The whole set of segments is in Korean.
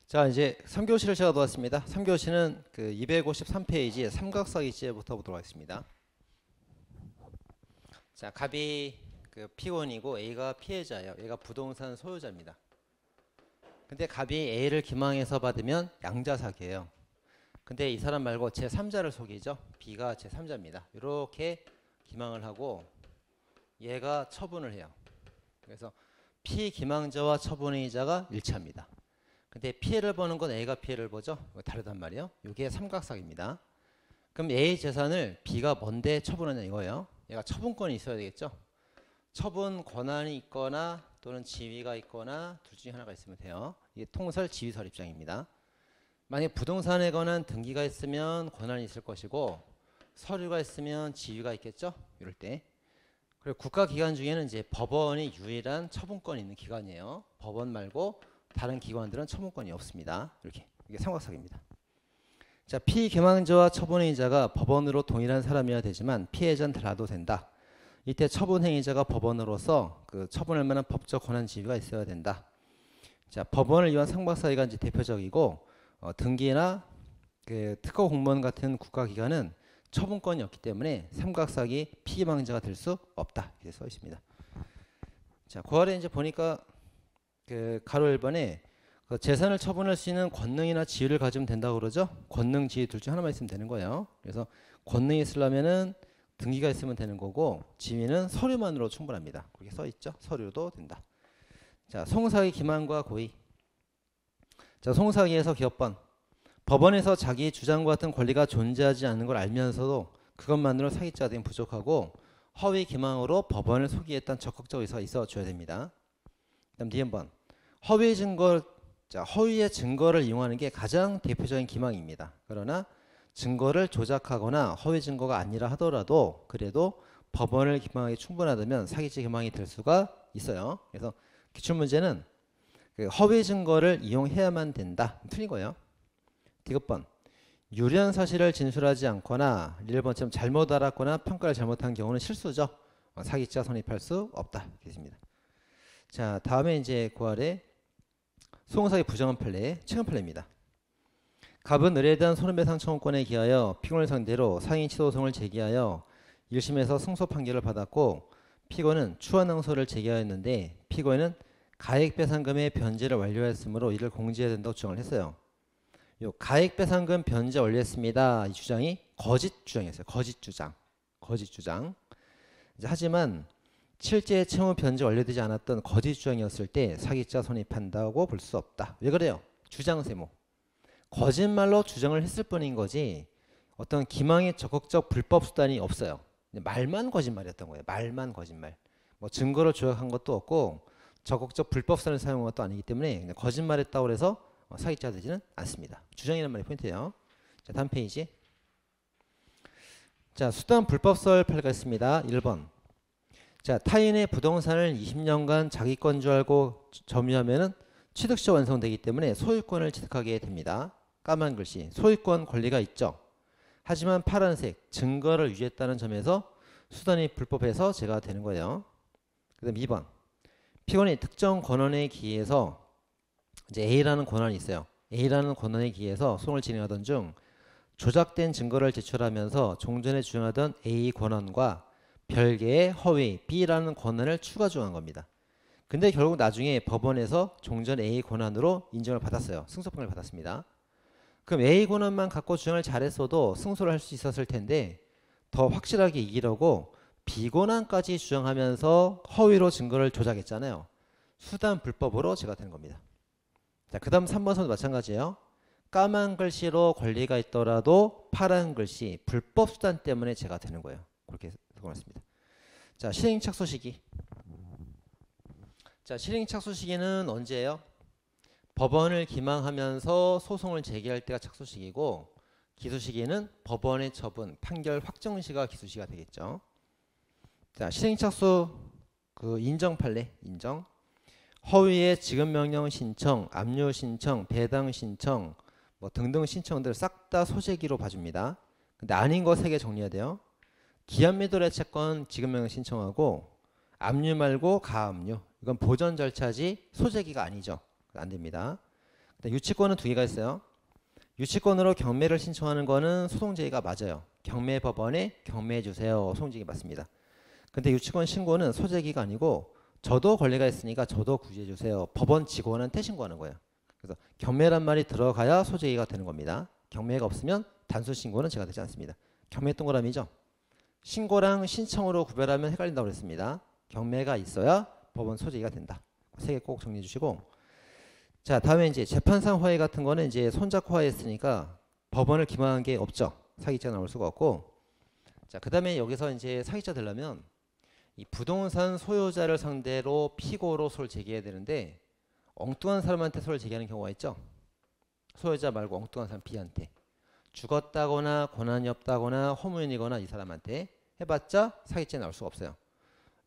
자, 이제 3교시를 제가 놓았습니다. 3교시는 그 253페이지 삼각사기죄부터 보도록 하겠습니다. 자, 갑이 그 피고인이고 A가 피해자예요. 얘가 부동산 소유자입니다. 근데 갑이 A를 기망해서 받으면 양자사기예요. 근데 이 사람 말고 제3자를 속이죠. B가 제3자입니다. 이렇게 기망을 하고 얘가 처분을 해요. 그래서 피기망자와 처분의자가 일치합니다. 근데 피해를 보는 건 A가 피해를 보죠. 다르단 말이에요. 이게 삼각사기입니다. 그럼 A 재산을 B가 뭔데 처분하냐 이거예요. 얘가 처분권이 있어야 되겠죠. 처분 권한이 있거나 또는 지위가 있거나 둘 중에 하나가 있으면 돼요. 이게 통설 지위설 입장입니다. 만약 부동산에 관한 등기가 있으면 권한이 있을 것이고 서류가 있으면 지위가 있겠죠. 이럴 때. 그리고 국가기관 중에는 이제 법원이 유일한 처분권이 있는 기관이에요. 법원 말고 다른 기관들은 처분권이 없습니다. 이렇게 이게 삼각사기입니다. 자, 피기망자와 처분행위자가 법원으로 동일한 사람이어야 되지만 피해자는 달라도 된다. 이때 처분행위자가 법원으로서 그 처분할 만한 법적 권한 지위가 있어야 된다. 자, 법원을 위한 삼각사기가 이제 대표적이고 등기나 그 특허 공무원 같은 국가기관은 처분권이 없기 때문에 삼각사기 피기망자가 될 수 없다. 이렇게 써 있습니다. 자, 그 아래 이제 보니까 그 가로 1번에 그 재산을 처분할 수 있는 권능이나 지위를 가지면 된다고 그러죠. 권능, 지위 둘 중 하나만 있으면 되는 거예요. 그래서 권능이 있으려면은 등기가 있으면 되는 거고 지위는 서류만으로 충분합니다. 그렇게 써 있죠. 서류도 된다. 자, 송사기 기망과 고의. 자, 송사기에서 기업번. 법원에서 자기 주장과 같은 권리가 존재하지 않는 걸 알면서도 그것만으로 사기죄가 되면 부족하고 허위 기망으로 법원을 속이겠다는 적극적 의사가 있어줘야 됩니다. 그다음 D번. 허위의 증거를 이용하는 게 가장 대표적인 기망입니다. 그러나 증거를 조작하거나 허위 증거가 아니라 하더라도 그래도 법원을 기망하기 충분하다면 사기죄 기망이 될 수가 있어요. 그래서 기출문제는 그 허위 증거를 이용해야만 된다. 틀린 거예요. 디귿번. 유리한 사실을 진술하지 않거나 1번처럼 잘못 알았거나 평가를 잘못한 경우는 실수죠. 사기죄가 성립할 수 없다. 되겠습니다. 자, 다음에 이제 9할에 소송사기 부정한 판례, 최근 판례입니다. 갑은 을에 대한 손해배상 청구권에 기하여 피고인을 상대로 상인 취소송을 제기하여 1심에서 승소 판결을 받았고 피고는 추환항소를 제기하였는데 피고인은 가액배상금의 변제를 완료했으므로 이를 공제해야 된다고 주장을 했어요. 요 가액배상금 변제 완료했습니다. 이 주장이 거짓 주장이었어요. 거짓 주장. 이제 하지만 실제 채무 변제 완료되지 않았던 거짓 주장이었을 때 사기죄가 성립한다고 볼 수 없다. 왜 그래요? 주장세모. 거짓말로 주장을 했을 뿐인 거지 어떤 기망의 적극적 불법 수단이 없어요. 말만 거짓말이었던 거예요. 말만 거짓말. 뭐 증거를 조작한 것도 없고 적극적 불법 수단을 사용한 것도 아니기 때문에 그냥 거짓말했다고 해서 사기죄가 되지는 않습니다. 주장이라는 말이 포인트예요. 자, 다음 페이지. 자, 수단 불법설 판례가 있습니다. 1번. 자, 타인의 부동산을 20년간 자기 건 줄 알고 점유하면은 취득시 완성되기 때문에 소유권을 취득하게 됩니다. 까만 글씨, 소유권 권리가 있죠. 하지만 파란색, 증거를 유지했다는 점에서 수단이 불법해서 제가 되는 거예요. 그 다음 2번. 피고인이 특정 권한에 기해서 이제 A라는 권한이 있어요. A라는 권한에 기해서 소송을 진행하던 중 조작된 증거를 제출하면서 종전에 주장하던 A 권한과 별개의 허위 B라는 권한을 추가 주장한 겁니다. 근데 결국 나중에 법원에서 종전 A 권한으로 인정을 받았어요. 승소판을 받았습니다. 그럼 A 권한만 갖고 주장을 잘했어도 승소를 할 수 있었을 텐데 더 확실하게 이기려고 B 권한까지 주장하면서 허위로 증거를 조작했잖아요. 수단 불법으로 제가 되는 겁니다. 자, 그 다음 3번 선도 마찬가지예요. 까만 글씨로 권리가 있더라도 파란 글씨 불법 수단 때문에 제가 되는 거예요. 그렇게 적어놨습니다. 자, 실행 착수 시기. 자, 실행 착수 시기는 언제예요? 법원을 기망하면서 소송을 제기할 때가 착수 시기고 기수 시기는 법원의 처분, 판결 확정 시가 기수 시기가 되겠죠. 자, 실행 착수 그 인정 판례, 인정. 허위의 지급 명령 신청, 압류 신청, 배당 신청 뭐 등등 신청들 싹 다 소재기로 봐줍니다. 근데 아닌 거 3개 정리해야 돼요. 기한미도래 채권 지급명령 신청하고 압류 말고 가압류 이건 보전 절차지 소재기가 아니죠. 안 됩니다. 유치권은 두 개가 있어요. 유치권으로 경매를 신청하는 거는 소송제의가 맞아요. 경매법원에 경매해 주세요. 소송제의 맞습니다. 근데 유치권 신고는 소제기가 아니고 저도 권리가 있으니까 저도 구제해 주세요. 법원 직원한테 신고하는 거예요. 그래서 경매란 말이 들어가야 소제기가 되는 겁니다. 경매가 없으면 단순 신고는 제가 되지 않습니다. 경매 동그라미죠. 신고랑 신청으로 구별하면 헷갈린다고 그랬습니다. 경매가 있어야 법원 소제기가 된다. 세 개 꼭 정리해 주시고, 자, 다음에 이제 재판상 화해 같은 거는 이제 손잡고 화해했으니까 법원을 기망한 게 없죠. 사기죄가 나올 수가 없고. 자, 그다음에 여기서 이제 사기죄 되려면 이 부동산 소유자를 상대로 피고로 소를 제기해야 되는데 엉뚱한 사람한테 소를 제기하는 경우가 있죠. 소유자 말고 엉뚱한 사람 B한테 죽었다거나 고난이 없다거나 허무인이거나 이 사람한테 해봤자 사기죄 나올 수가 없어요.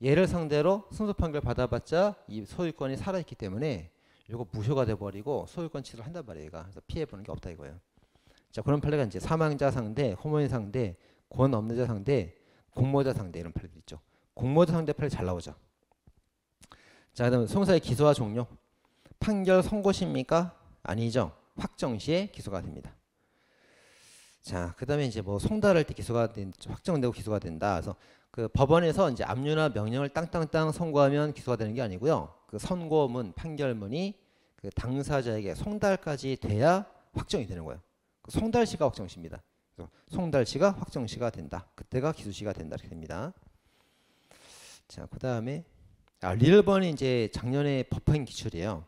얘를 상대로 승소 판결 받아봤자 이 소유권이 살아있기 때문에 이거 무효가 돼버리고 소유권 취소를 한단 말이에요. 얘가. 그래서 피해보는 게 없다 이거예요. 자, 그런 판례가 이제 사망자 상대, 허무인 상대, 권 없는 자 상대, 공모자 상대 이런 판례들 있죠. 공모자 상대 판례 잘 나오죠. 자, 그다음 소송사의 기소와 종료. 판결 선고시입니까? 아니죠. 확정 시에 기소가 됩니다. 자, 그다음에 이제 뭐 송달할 때 기소가 확정되고 기소가 된다. 그래서 그 법원에서 이제 압류나 명령을 땅땅땅 선고하면 기소가 되는 게 아니고요. 그 선고문, 판결문이 그 당사자에게 송달까지 돼야 확정이 되는 거예요. 그 송달시가 확정시입니다. 그래서 송달시가 확정시가 된다. 그때가 기소시가 된다 이렇게 됩니다. 자, 그다음에 리얼번이 이제 작년에 법행 기출이에요.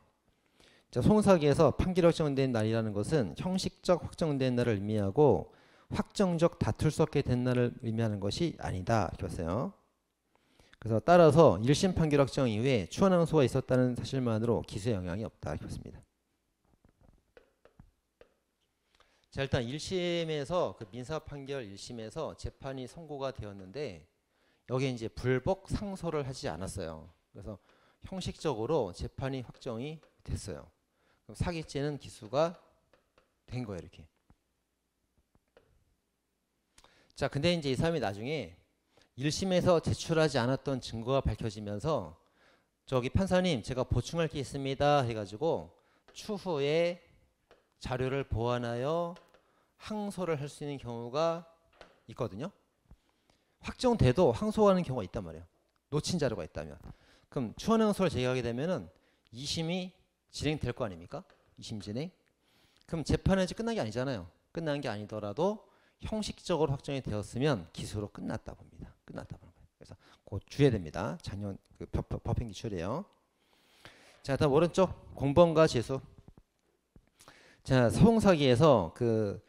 자, 소송사기에서 판결이 확정된 날이라는 것은 형식적 확정된 날을 의미하고 확정적 다툴 수 없게 된 날을 의미하는 것이 아니다 이렇게 봤어요. 그래서 따라서 1심 판결 확정 이후에 추원항소가 있었다는 사실만으로 기소에 영향이 없다 이렇게 봤습니다. 자, 일단 1심에서 그 민사 판결 1심에서 재판이 선고가 되었는데 여기에 이제 불복 상소를 하지 않았어요. 그래서 형식적으로 재판이 확정이 됐어요. 그럼 사기죄는 기수가 된 거예요, 이렇게. 자, 근데 이제 이 사람이 나중에 1심에서 제출하지 않았던 증거가 밝혀지면서 저기 판사님 제가 보충할 게 있습니다 해가지고 추후에 자료를 보완하여 항소를 할 수 있는 경우가 있거든요. 확정돼도 항소하는 경우가 있단 말이에요. 놓친 자료가 있다면. 그럼 추원항소를 제기하게 되면은 2심이 진행될 거 아닙니까? 2심 진행. 그럼 재판은 아직 끝난 게 아니잖아요. 끝난 게 아니더라도 형식적으로 확정이 되었으면 기소로 끝났다 봅니다. 끝났다 보는 거예요. 그래서 곧 주의해야 됩니다. 작년 그 법행 기출이에요. 자, 다음 오른쪽 공범과 재수. 자, 소송사기에서 그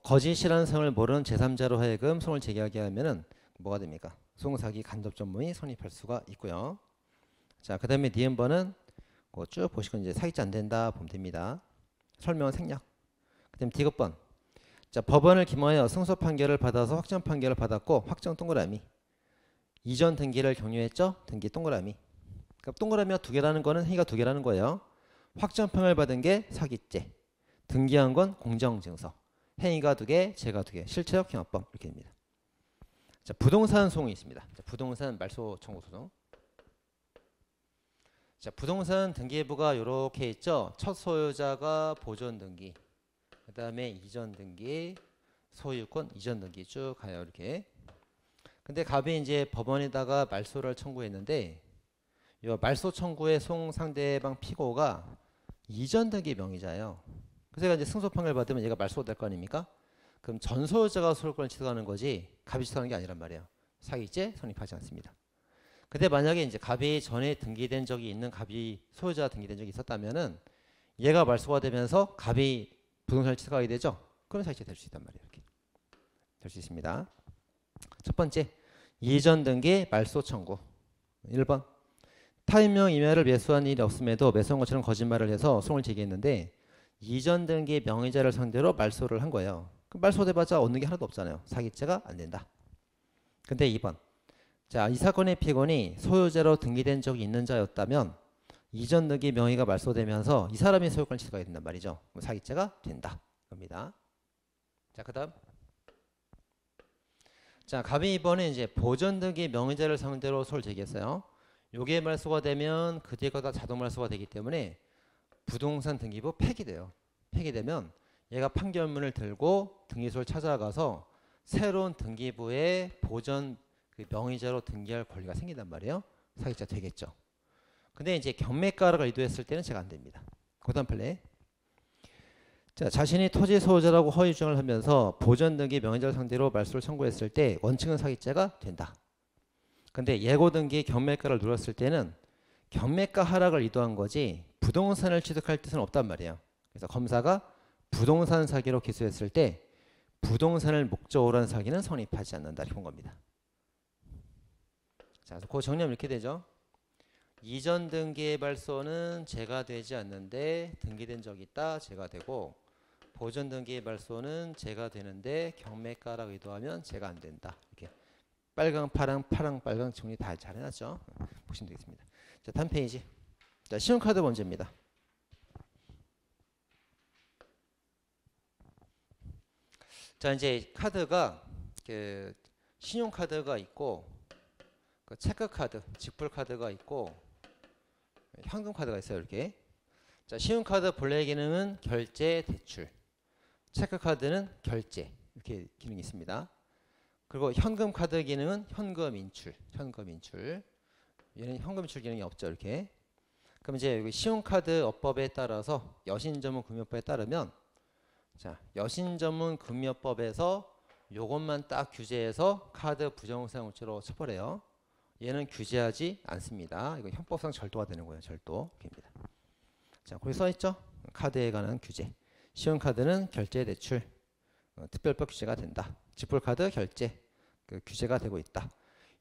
거짓이라는 성을 모르는 제3자로 하여금 소송을 제기하게 하면은 뭐가 됩니까? 소송사기 간접 전문이 성립할 수가 있고요. 자, 그다음에 니은번은 쭉 보시고 이제 사기죄 안 된다 보면 됩니다. 설명은 생략. 그다음 디귿번. 자, 법원을 기망하여 승소 판결을 받아서 확정 판결을 받았고 확정 동그라미. 이전 등기를 격려했죠? 등기 동그라미. 그러니까 동그라미가 두 개라는 거는 행위가 두 개라는 거예요. 확정 판결을 받은 게 사기죄. 등기한 건 공정증서. 행위가 두 개, 죄가 두 개. 실체적 형합법 이렇게 됩니다. 자, 부동산 소송이 있습니다. 자, 부동산 말소 청구 소송. 자, 부동산 등기부가 이렇게 있죠. 첫 소유자가 보존 등기, 그 다음에 이전 등기, 소유권 이전 등기 쭉 가요 이렇게. 근데 갑이 이제 법원에다가 말소를 청구했는데 이 말소 청구의 소송 상대방 피고가 이전 등기 명의자예요. 그래서 이제 승소 판결 받으면 얘가 말소가 될 거 아닙니까? 그럼 전 소유자가 소유권을 취득하는 거지 갑이 취득하는 게 아니란 말이에요. 사기죄 성립하지 않습니다. 근데 만약에 이제 갑이 전에 등기된 적이 있는 갑이 소유자가 등기된 적이 있었다면은 얘가 말소가 되면서 갑이 부동산을 취득하게 되죠. 그럼 사기죄 될 수 있단 말이에요. 이렇게 될 수 있습니다. 첫 번째, 이전 등기 말소 청구. 1번. 타인명 임야를 매수한 일이 없음에도 매수한 것처럼 거짓말을 해서 소송을 제기했는데 이전 등기 명의자를 상대로 말소를 한 거예요. 그 말소돼봤자 얻는 게 하나도 없잖아요. 사기죄가 안 된다. 근데 2번. 자, 이 사건의 피고는 소유자로 등기된 적이 있는 자였다면 이전 등기 명의가 말소되면서 이 사람이 소유권을 취득하게 된단 말이죠. 그럼 사기죄가 된다. 겁니다. 자, 그다음. 자, 갑이 이번에 이제 보존 등기 명의자를 상대로 소를 제기했어요. 요게 말소가 되면 그 뒤가 다 자동 말소가 되기 때문에 부동산 등기부 폐기돼요. 폐기되면 얘가 판결문을 들고 등기소를 찾아가서 새로운 등기부에 보전 그 명의자로 등기할 권리가 생긴단 말이에요. 사기자 되겠죠. 근데 이제 경매가를 의도했을 때는 제가 안 됩니다. 그 다음 판례. 자, 자신이 토지 소유자라고 허위 주장을 하면서 보전 등기 명의자를 상대로 말소를 청구했을 때 원칙은 사기죄가 된다. 근데 예고 등기 경매가를 누렸을 때는 경매가 하락을 의도한 거지 부동산을 취득할 뜻은 없단 말이에요. 그래서 검사가 부동산 사기로 기소했을 때 부동산을 목적으로 한 사기는 성립하지 않는다 이렇게 본 겁니다. 자, 그 정리하면 이렇게 되죠. 이전 등기의 발소는 제가 되지 않는데 등기된 적이 있다 제가 되고, 보전 등기의 발소는 제가 되는데 경매가라고 의도하면 제가 안 된다. 이렇게 빨강 파랑 파랑 빨강 정리 다 잘 해놨죠. 보시면 되겠습니다. 자, 다음 페이지. 자, 신용카드 문제입니다. 자, 이제 카드가 그 신용카드가 있고 그 체크카드, 직불카드가 있고 현금카드가 있어요. 이렇게. 자, 신용카드 본래 기능은 결제, 대출. 체크카드는 결제. 이렇게 기능이 있습니다. 그리고 현금카드 기능은 현금 인출. 현금 인출. 얘는 현금 인출 기능이 없죠. 이렇게. 그럼 이제 여기 신용카드 어법에 따라서 여신전문금융법에 따르면, 자, 여신전문금융법에서 요것만 딱 규제해서 카드 부정사용죄로 처벌해요. 얘는 규제하지 않습니다. 이거 형법상 절도가 되는 거예요. 절도. 이렇게입니다. 자, 거기 써있죠? 카드에 관한 규제. 신용카드는 결제, 대출, 특별법 규제가 된다. 직불카드 결제, 그 규제가 되고 있다.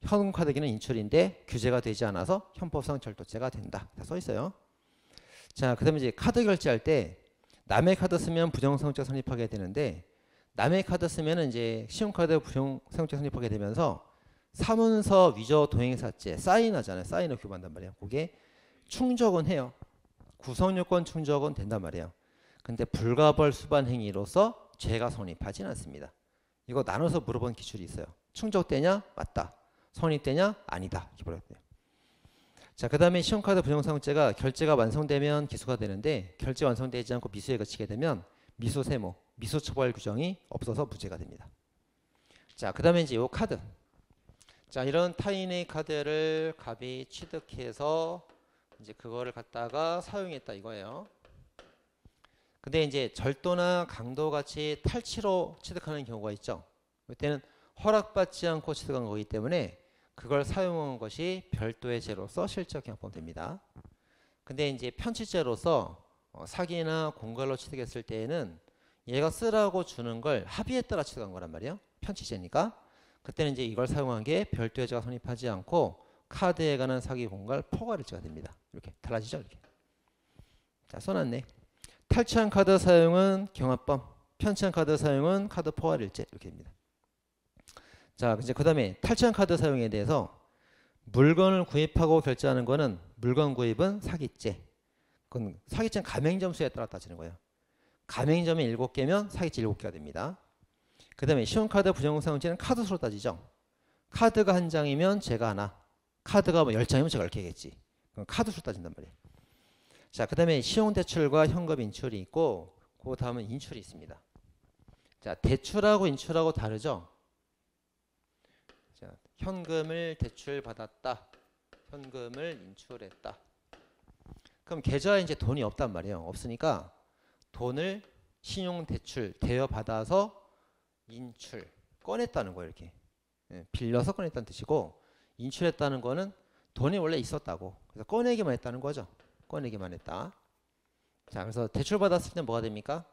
현금카드기는 인출인데 규제가 되지 않아서 형법상 절도죄가 된다. 다 써있어요. 자, 그 다음에 이제 카드 결제할 때 남의 카드 쓰면 부정사용죄 성립하게 되는데, 남의 카드 쓰면 이제 신용카드 부정사용죄 성립하게 되면서 사문서 위조 동행사죄 사인하잖아요. 사인을 교부한단 말이에요. 그게 충족은 해요. 구성요건 충족은 된단 말이에요. 근데 불가벌 수반 행위로서 죄가 성립하지는 않습니다. 이거 나눠서 물어본 기출이 있어요. 충족되냐? 맞다. 성립되냐? 아니다. 이렇게 물어봤대요. 자, 그 다음에 신용카드 부정사용죄가 결제가 완성되면 기소가 되는데, 결제 완성되지 않고 미수에 그치게 되면 미수세무, 미수처벌 규정이 없어서 무죄가 됩니다. 자, 그 다음에 이제 이 카드. 자, 이런 타인의 카드를 갑이 취득해서 이제 그거를 갖다가 사용했다 이거예요. 근데 이제 절도나 강도 같이 탈취로 취득하는 경우가 있죠. 그때는 허락받지 않고 취득한 거기 때문에 그걸 사용한 것이 별도의 죄로서 실적 경범됩니다. 근데 이제 편취죄로서 사기나 공갈로 취득했을 때에는 얘가 쓰라고 주는 걸 합의에 따라 취득한 거란 말이에요. 편취죄니까. 그때는 이제 이걸 사용한 게 별도의 죄가 성립하지 않고 카드에 관한 사기, 공갈, 포괄일죄가 됩니다. 이렇게 달라지죠. 이렇게. 자, 써놨네. 탈취한 카드 사용은 경합범, 편취한 카드 사용은 카드 포괄일죄 이렇게 됩니다. 자, 이제 그 다음에 탈취한 카드 사용에 대해서 물건을 구입하고 결제하는 거는 물건 구입은 사기죄. 그건 사기죄는 가맹점 수에 따라 따지는 거예요. 가맹점이 7개면 사기죄 7개가 됩니다. 그 다음에 신용카드 부정사용죄는 카드 수로 따지죠. 카드가 한 장이면 죄가 하나, 카드가 뭐 10장이면 죄가 10개겠지. 그럼 카드 수로 따진단 말이에요. 자, 그 다음에 신용대출과 현금 인출이 있고, 그 다음은 인출이 있습니다. 자, 대출하고 인출하고 다르죠. 자, 현금을 대출받았다, 현금을 인출했다. 그럼 계좌에 이제 돈이 없단 말이에요. 없으니까 돈을 신용대출 대여받아서 인출, 꺼냈다는 거예요. 이렇게 빌려서 꺼냈다는 뜻이고, 인출했다는 거는 돈이 원래 있었다고, 그래서 꺼내기만 했다는 거죠. 꺼내기만 했다. 자, 그래서 대출받았을 때 뭐가 됩니까?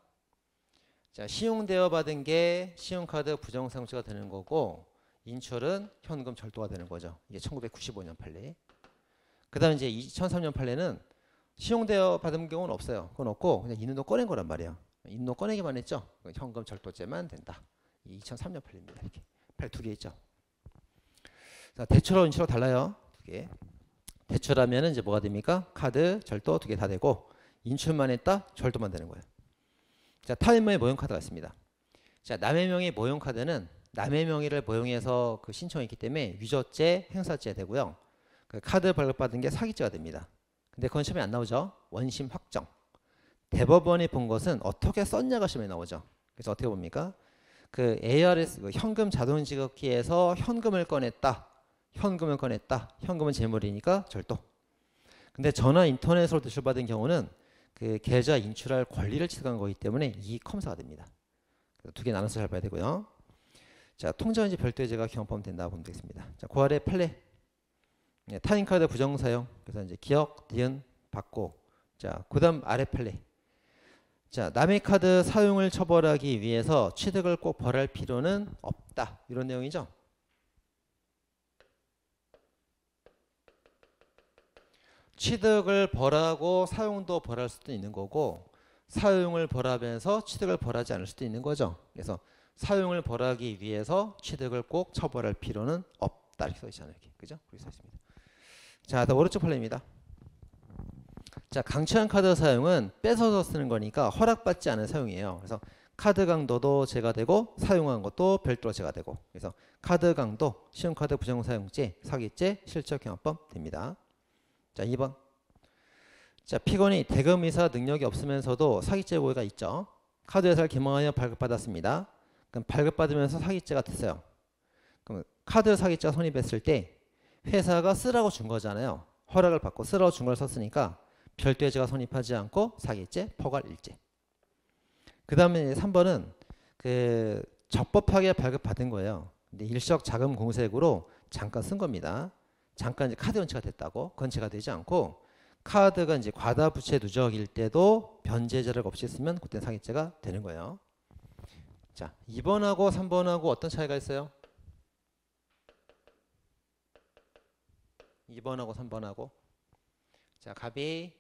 자, 신용대여 받은 게 신용카드 부정사용죄가 되는 거고, 인출은 현금 절도가 되는 거죠. 이게 1995년 판례. 그 다음에 이제 2003년 판례는 신용대여 받은 경우는 없어요. 그건 없고 그냥 있는 돈 꺼낸 거란 말이에요. 있는 돈 꺼내기만 했죠. 현금 절도죄만 된다. 2003년 판례입니다. 이렇게 판례 2개 있죠. 자, 대출하고 인출하고 달라요. 2개. 대출하면은 이제 뭐가 됩니까? 카드, 절도 2개 다 되고, 인출만 했다, 절도만 되는 거예요. 자, 타인 명의 모형 카드가 있습니다. 자, 남의 명의 모형 카드는 남의 명의를 모형해서 그 신청했기 때문에 위조죄, 행사죄 되고요. 그 카드 발급받은 게 사기죄가 됩니다. 근데 그건 처음에 안 나오죠. 원심 확정. 대법원이 본 것은 어떻게 썼냐가 시험에 나오죠. 그래서 어떻게 봅니까? 그 ARS 그 현금 자동 지급기에서 현금을 꺼냈다. 현금은 재물이니까 절도. 근데 전화 인터넷으로 대출받은 경우는 그 계좌 인출할 권리를 취득한 거기 때문에 이 컴사가 됩니다. 두 개 나눠서 잘 봐야 되고요. 자, 통장인지 별도의 제가 경험하면 된다고 보면 되겠습니다. 자, 그 아래 판례. 네, 타인카드 부정 사용. 그래서 이제 기억, 니은, 받고. 자, 그다음 아래 판례. 자, 남의 카드 사용을 처벌하기 위해서 취득을 꼭 벌할 필요는 없다. 이런 내용이죠. 취득을 벌하고 사용도 벌할 수도 있는 거고 사용을 벌하면서 취득을 벌하지 않을 수도 있는 거죠. 그래서 사용을 벌하기 위해서 취득을 꼭 처벌할 필요는 없다. 이렇게 써 있잖아요. 이렇게. 그죠? 그렇게 써 있습니다. 자, 더 오른쪽 판례입니다. 자, 강취한 카드 사용은 뺏어서 쓰는 거니까 허락받지 않은 사용이에요. 그래서 카드 강도도 제가되고 사용한 것도 별도로 제가되고 그래서 카드 강도, 신용카드 부정사용죄, 사기죄, 실적경합범 됩니다. 자, 2번. 자, 피고인이 대금이사 능력이 없으면서도 사기죄 고의가 있죠. 카드 회사를 기망하여 발급받았습니다. 그럼 발급받으면서 사기죄가 됐어요. 그럼 카드 사기죄가 성립했을 때 회사가 쓰라고 준 거잖아요. 허락을 받고 쓰라고 준 걸 썼으니까 별도의 죄가 성립하지 않고 사기죄, 포괄일죄. 그 다음에 3번은 그 적법하게 발급받은 거예요. 근데 일시적 자금 공색으로 잠깐 쓴 겁니다. 잠깐 이제 카드 연체가 됐다고. 그건 죄가 되지 않고 카드가 이제 과다 부채 누적일 때도 변제 자료가 없이 쓰면 그때 사기죄가 되는 거예요. 자, 2번하고 3번하고 어떤 차이가 있어요? 2번하고 3번하고. 자, 갑이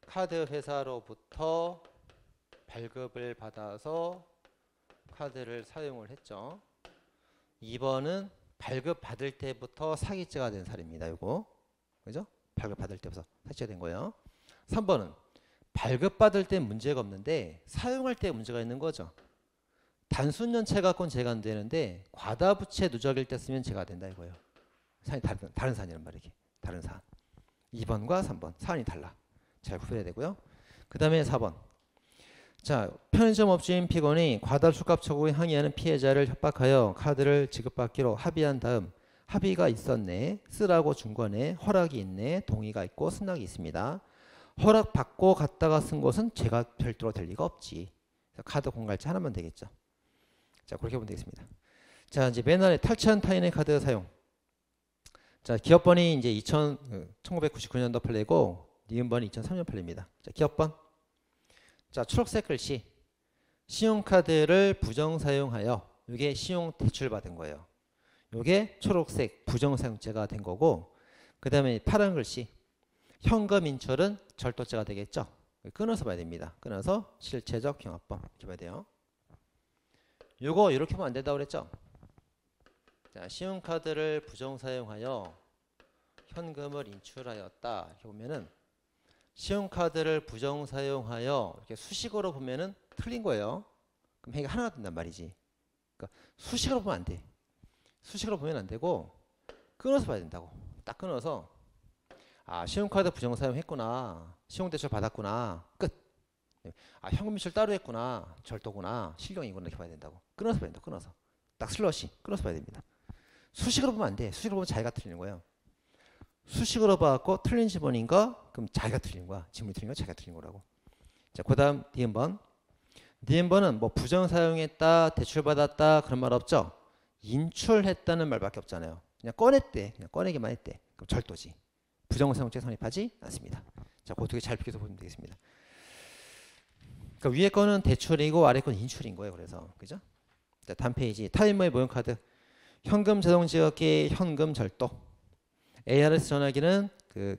카드 회사로부터 발급을 받아서 카드를 사용을 했죠. 2번은 발급 받을 때부터 사기죄가 된 사례입니다. 이거. 그죠? 발급 받을 때부터 사기죄가 된 거예요. 3번은 발급 받을 때 문제가 없는데 사용할 때 문제가 있는 거죠. 단순 연체 갖고는 죄가 안 되는데 과다 부채 누적일 때 쓰면 죄가 된다 이거예요. 사안이 다른 사안이란 말이에요. 다른 사안. 2번과 3번. 사안이 달라. 잘 구별해야 되고요. 그 다음에 4번. 자, 편의점 업주인 피고인이 과다 술값 청구에 항의하는 피해자를 협박하여 카드를 지급받기로 합의한 다음 합의가 있었네, 쓰라고 준 거네, 허락이 있네, 동의가 있고 승낙이 있습니다. 허락 받고 갔다가 쓴 것은 죄가 별도로 될 리가 없지. 카드 공갈죄 하나만 되겠죠. 자, 그렇게 보면 되겠습니다. 자, 이제 맨 아래 탈취한 타인의 카드 사용. 자, 기업번이 이제 1999년도 판례고 니은번이 2003년 판례입니다. 자, 기업번. 자, 초록색 글씨. 신용카드를 부정 사용하여 이게 신용 대출 받은 거예요. 이게 초록색 부정 사용죄가 된 거고 그 다음에 파란 글씨. 현금 인출은 절도죄가 되겠죠. 끊어서 봐야 됩니다. 끊어서 실체적 경합범 이렇게 봐야 돼요. 요거 이렇게 보면 안 된다고 그랬죠. 자, 신용카드를 부정 사용하여 현금을 인출하였다. 이렇게 보면은 신용카드를 부정 사용하여 이렇게 수식어로 보면은 틀린 거예요. 그럼 이게 하나가 된단 말이지. 그러니까 수식어로 보면 안 돼. 수식어로 보면 안 되고 끊어서 봐야 된다고. 딱 끊어서 아, 신용카드 부정 사용했구나. 신용대출 받았구나. 끝. 아, 현금 인출 따로 했구나. 절도구나. 실형이구나. 이렇게 봐야 된다고. 끊어서 봐야 된다. 끊어서. 딱 슬러시. 끊어서 봐야 됩니다. 수식으로 보면 안 돼. 수식으로 보면 자기가 틀리는 거예요. 수식으로 봐갖고 틀린 지문인가? 그럼 자기가 틀린 거야. 지문이 틀린 거 자기가 틀린 거라고. 자, 그 다음 니은번. 니은번은 뭐 부정 사용했다, 대출받았다 그런 말 없죠? 인출했다는 말밖에 없잖아요. 그냥 꺼냈대. 그냥 꺼내기만 했대. 그럼 절도지. 부정 사용죄 성립하지 않습니다. 자, 그 두 개 잘 비교해서 보면 되겠습니다. 그러니까 위에 거는 대출이고 아래 건 인출인 거예요. 그래서 그죠? 자, 다음 페이지. 타임머니 모형카드. 현금 자동 지급기 현금 절도. ARS 전화기는 그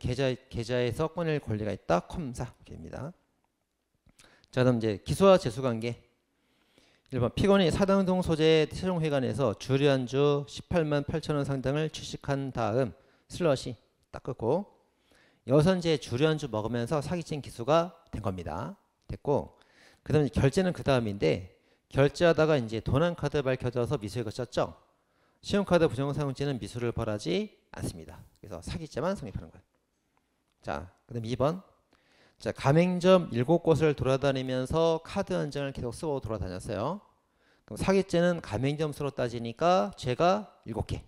계좌에서 꺼낼 권리가 있다. 컴사. 입니다. 자, 그다음 이제 기소와 재수 관계. 1번 피고인이 사당동 소재 최종회관에서 주류안주 18만 8천 원 상당을 취식한 다음 슬러시 딱 끊고 여선제 주류안주 먹으면서 사기친 기수가 된 겁니다. 됐고 그 다음에 결제는 그 다음인데 결제하다가 이제 도난카드 밝혀져서 미수에 그쳤죠. 신용카드 부정사용죄는 미수를 벌하지 않습니다. 그래서 사기죄만 성립하는 거예요. 자, 그 다음 2번 자, 가맹점 7곳을 돌아다니면서 카드 한 장을 계속 쓰고 돌아다녔어요. 그럼 사기죄는 가맹점 수로 따지니까 죄가 7개.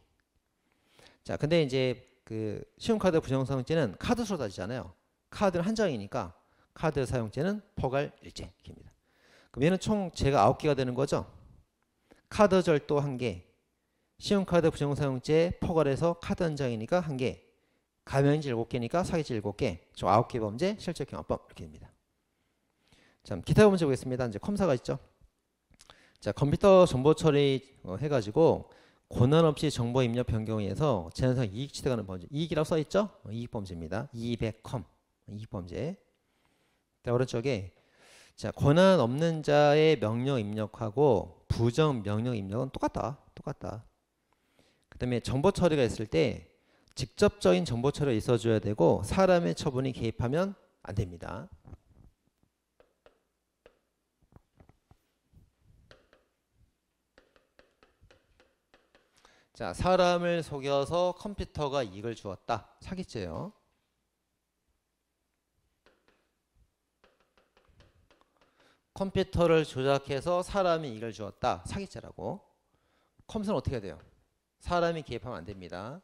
자, 근데 이제 그 신용카드 부정사용죄는 카드 수로 따지잖아요. 카드는 한 장이니까 카드 사용죄는 포괄 1죄입니다. 그럼 얘는 총 죄가 9개가 되는 거죠. 카드 절도 1개, 신용카드 부정사용죄 포괄해서 카드 한 장이니까 1개, 가맹죄 7개니까 사기죄 7개, 총 9개 범죄 실적경합법 이렇게 됩니다. 자, 기타 문제 보겠습니다. 이제 컴사가 있죠. 자, 컴퓨터 정보 처리 해가지고 권한 없이 정보 입력 변경에 의해서 제한상 이익 취득하는 범죄. 이익이라고 써있죠? 이익 범죄입니다. 이익컴 이익 범죄. 자, 오른쪽에 자, 권한 없는 자의 명령 입력하고 부정 명령 입력은 똑같다. 그 다음에 정보 처리가 있을 때 직접적인 정보 처리가 있어줘야 되고 사람의 처분이 개입하면 안 됩니다. 자, 사람을 속여서 컴퓨터가 이익을 주었다. 사기죄요. 컴퓨터를 조작해서 사람이 이익을 주었다. 사기죄라고. 컴사는 어떻게 해야 돼요? 사람이 개입하면 안 됩니다.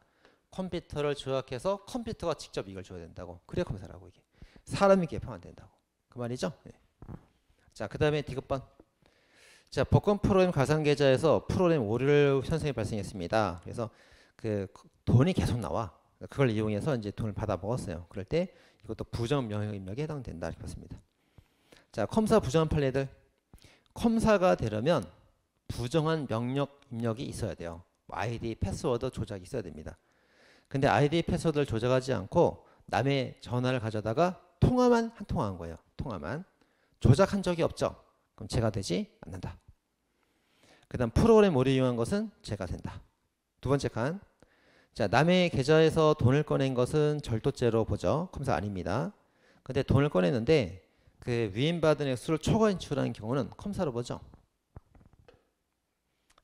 컴퓨터를 조작해서 컴퓨터가 직접 이익을 줘야 된다고. 그래야 컴사라고 이게. 사람이 개입하면 안 된다고. 그 말이죠? 네. 자, 그 다음에 디귿번. 자, 복권 프로그램 가상 계좌에서 프로그램 오류 현상이 발생했습니다. 그래서 그 돈이 계속 나와. 그걸 이용해서 이제 돈을 받아 먹었어요. 그럴 때 이것도 부정 명령 입력에 해당된다 이렇게 봤습니다. 자, 컴사 부정한 판례들. 컴사가 되려면 부정한 명령 입력이 있어야 돼요. 아이디, 패스워드 조작이 있어야 됩니다. 근데 아이디, 패스워드를 조작하지 않고 남의 전화를 가져다가 통화만 한 통화한 거예요. 통화만. 조작한 적이 없죠. 그럼 죄가 되지 않는다. 그 다음 프로그램 오류 이용한 것은 죄가 된다. 두 번째 칸. 자, 남의 계좌에서 돈을 꺼낸 것은 절도죄로 보죠. 컴사 아닙니다. 근데 돈을 꺼냈는데 그 위임받은 액수를 초과 인출한 경우는 컴사로 보죠.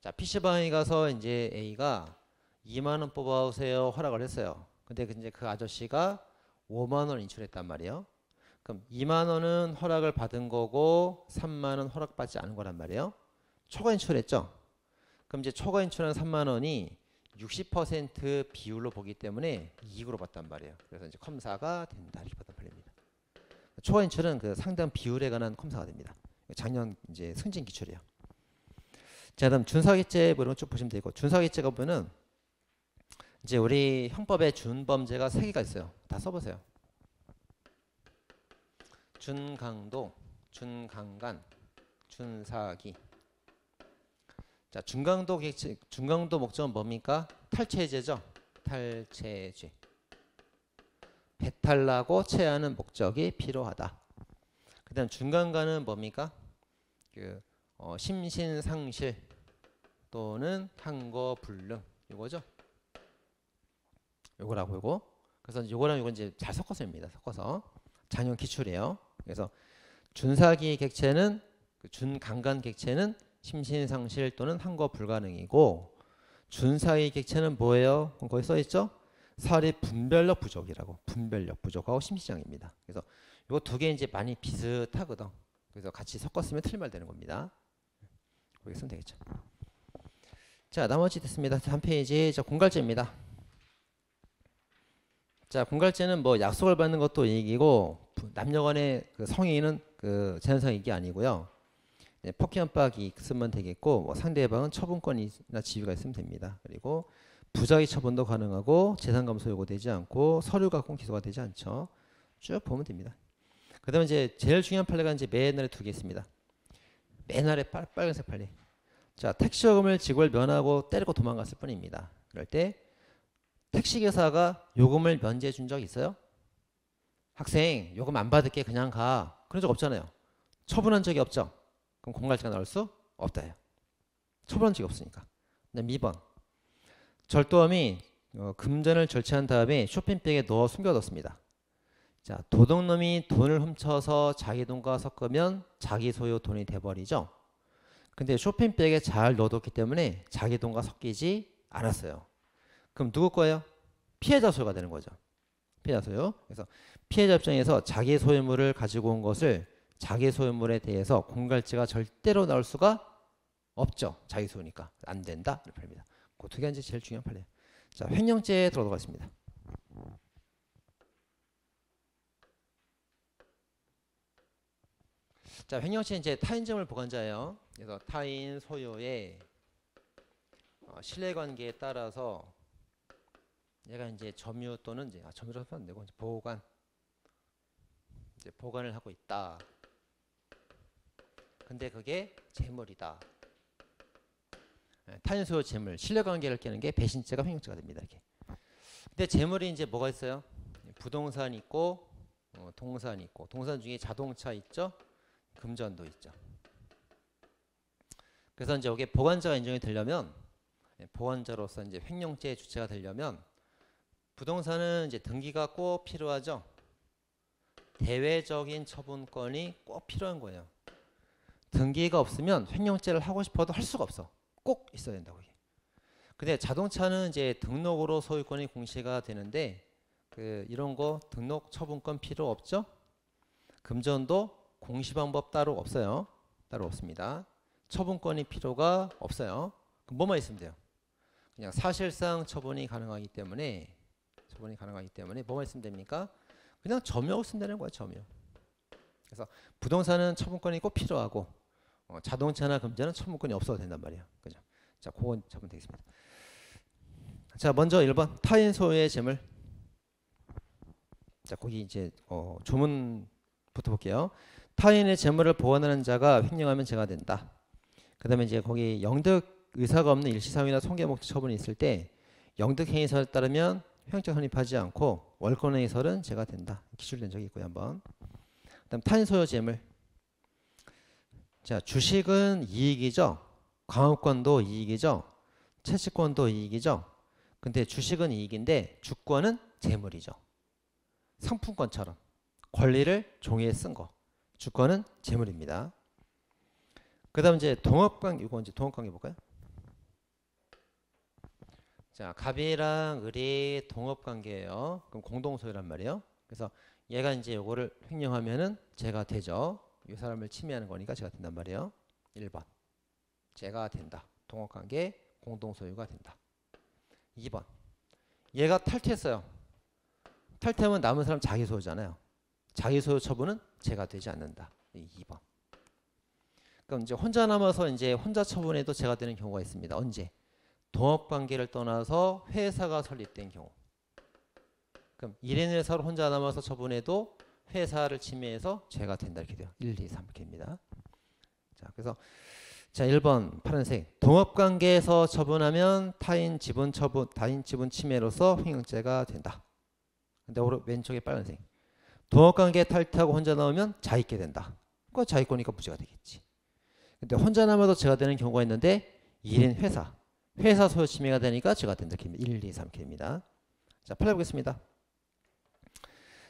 자, PC방에 가서 이제 A가 2만원 뽑아오세요 허락을 했어요. 근데 이제 그 아저씨가 5만원 인출했단 말이에요. 그럼 2만원은 허락을 받은 거고 3만원 허락받지 않은 거란 말이에요. 초과 인출했죠. 그럼 이제 초과 인출한 3만원이 60% 비율로 보기 때문에 이익으로 봤단 말이에요. 그래서 이제 컴사가 된다 이렇게 봤단 말입니다. 초과 인출은 그 상당 비율에 관한 컴사가 됩니다. 작년 이제 승진 기출이에요. 자, 다음 준사기죄 뭐 이런 거 쭉 보시면 되고, 준사기죄가 보면은 이제 우리 형법에 준범죄가 3개가 있어요. 다 써보세요. 준강도, 준강간, 준사기. 자, 준강도 목적은 뭡니까? 탈취죄죠. 탈취죄. 배탈나고 체하는 목적이 필요하다. 그 다음 준강간은 뭡니까? 그 심신상실 또는 항거불능 이거죠. 요거라고 요거. 그래서 요거랑 요건 이제 잘 섞어서 입니다. 섞어서 작년 기출이에요. 그래서 준사기 객체는 그 준강간 객체는 심신상실 또는 항거 불가능이고 준사기 객체는 뭐예요? 거기 써 있죠? 사리 분별력 부족이라고. 분별력 부족하고 심시장입니다. 그래서 요거 두 개 이제 많이 비슷하거든. 그래서 같이 섞었으면 틀린 말 되는 겁니다. 거기 쓰면 되겠죠. 자, 나머지 됐습니다. 한 페이지. 자, 공갈죄입니다. 자, 공갈죄는 뭐 약속을 받는 것도 이익이고 남녀간의 그 성의는 그 제한상 이익이 아니고요. 네, 폭행압박이 쓰면 되겠고 뭐 상대방은 처분권이나 지위가 있으면 됩니다. 그리고 부작위 처분도 가능하고 재산감소 요구되지 않고 서류 갖고 기소가 되지 않죠. 쭉 보면 됩니다. 그 다음에 이제 제일 중요한 판례가 이제 맨 아래 2개 있습니다. 맨 아래 빨간색 판례. 자, 택시요금을 지급을 면하고 때리고 도망갔을 뿐입니다. 그럴 때 택시기사가 요금을 면제해 준 적 있어요? 학생 요금 안 받을게 그냥 가. 그런 적 없잖아요. 처분한 적이 없죠. 그럼 공갈죄가 나올 수 없다요. 처분한 적이 없으니까. 그다음 2번. 절도범이 금전을 절취한 다음에 쇼핑백에 넣어 숨겨뒀습니다. 자, 도둑놈이 돈을 훔쳐서 자기 돈과 섞으면 자기 소유 돈이 돼버리죠. 근데 쇼핑백에 잘 넣어뒀기 때문에 자기 돈과 섞이지 않았어요. 그럼 누구 거예요? 피해자 소유가 되는 거죠. 피해자 소유. 그래서 피해자 입장에서 자기 소유물을 가지고 온 것을 자기 소유물에 대해서 공갈지가 절대로 나올 수가 없죠. 자기 소유니까 안 된다. 이렇게 합니다. 그 두 가지 제일 중요한 판례예요. 자, 횡령죄에 들어가겠습니다. 자, 횡령죄 이제 타인점을 보관자예요. 그래서 타인 소유의 신뢰관계에 따라서 얘가 이제 점유 또는 이제 점유라고 하면 안 되고 이제 보관, 이제 보관을 하고 있다. 근데 그게 재물이다. 타인 소유 재물, 신뢰관계를 깨는 게 배신죄가 횡령죄가 됩니다. 이렇게. 근데 재물이 이제 뭐가 있어요? 부동산 있고, 동산 있고, 동산 중에 자동차 있죠, 금전도 있죠. 그래서 이제 여기 보관자가 인정이 되려면, 보관자로서 이제 횡령죄의 주체가 되려면 부동산은 이제 등기가 꼭 필요하죠. 대외적인 처분권이 꼭 필요한 거예요. 등기가 없으면 횡령죄를 하고 싶어도 할 수가 없어. 꼭 있어야 된다고. 근데 자동차는 이제 등록으로 소유권이 공시가 되는데 이런 거 등록 처분권 필요 없죠. 금전도 공시 방법 따로 없어요. 따로 없습니다. 처분권이 필요가 없어요. 그럼 뭐만 있으면 돼요? 그냥 사실상 처분이 가능하기 때문에 뭐만 있으면 됩니까? 그냥 점유하고 쓰면 되는 거예요. 점유. 그래서 부동산은 처분권이 꼭 필요하고 자동차나 금전은 처분권이 없어도 된단 말이에요. 그죠? 자, 그건 잡으면 되겠습니다. 자, 먼저 1번 타인 소유의 재물. 자, 거기 이제 조문부터 볼게요. 타인의 재물을 보관하는 자가 횡령하면 죄가 된다. 그 다음에 이제 거기 영득 의사가 없는 일시사유나 손괴 목적 처분이 있을 때 영득 행위설에 따르면 횡령죄 성립하지 않고 월권 행위설은 죄가 된다. 기술된 적이 있고요. 한번. 그 다음 타인 소유 재물. 자, 주식은 이익이죠. 광업권도 이익이죠. 채권도 이익이죠. 근데 주식은 이익인데 주권은 재물이죠. 상품권처럼 권리를 종이에 쓴 거. 주권은 재물입니다. 그 다음 이제 동업관계, 이거 이제 동업관계 볼까요? 자, 갑이랑 을이 동업관계예요. 그럼 공동소유란 말이에요. 그래서 얘가 이제 요거를 횡령하면은 죄가 되죠. 이 사람을 침해하는 거니까 죄가 된단 말이에요. 1번. 죄가 된다. 동업관계 공동소유가 된다. 2번. 얘가 탈퇴했어요. 탈퇴하면 남은 사람 자기 소유잖아요. 자기 소유 처분은 죄가 되지 않는다. 2번. 그럼 이제 혼자 남아서 이제 혼자 처분해도 죄가 되는 경우가 있습니다. 언제? 동업관계를 떠나서 회사가 설립된 경우. 그럼 1인 회사로 혼자 남아서 처분해도 회사를 침해해서 죄가 된다. 이렇게 돼요. 1, 2, 3 이렇게입니다. 자, 그래서 자, 1번 파란색. 동업관계에서 처분하면 타인 지분 침해로서 횡령죄가 된다. 근데 왼쪽에 빨간색. 동업관계 탈퇴하고 혼자 나오면 자익게 된다. 그거 자익권이니까 무죄가 되겠지. 근데 혼자 남아도 죄가 되는 경우가 있는데 1인 회사 소유 침해가 되니까 죄가 된다. 1, 2, 3 이렇게입니다. 자, 팔려보겠습니다.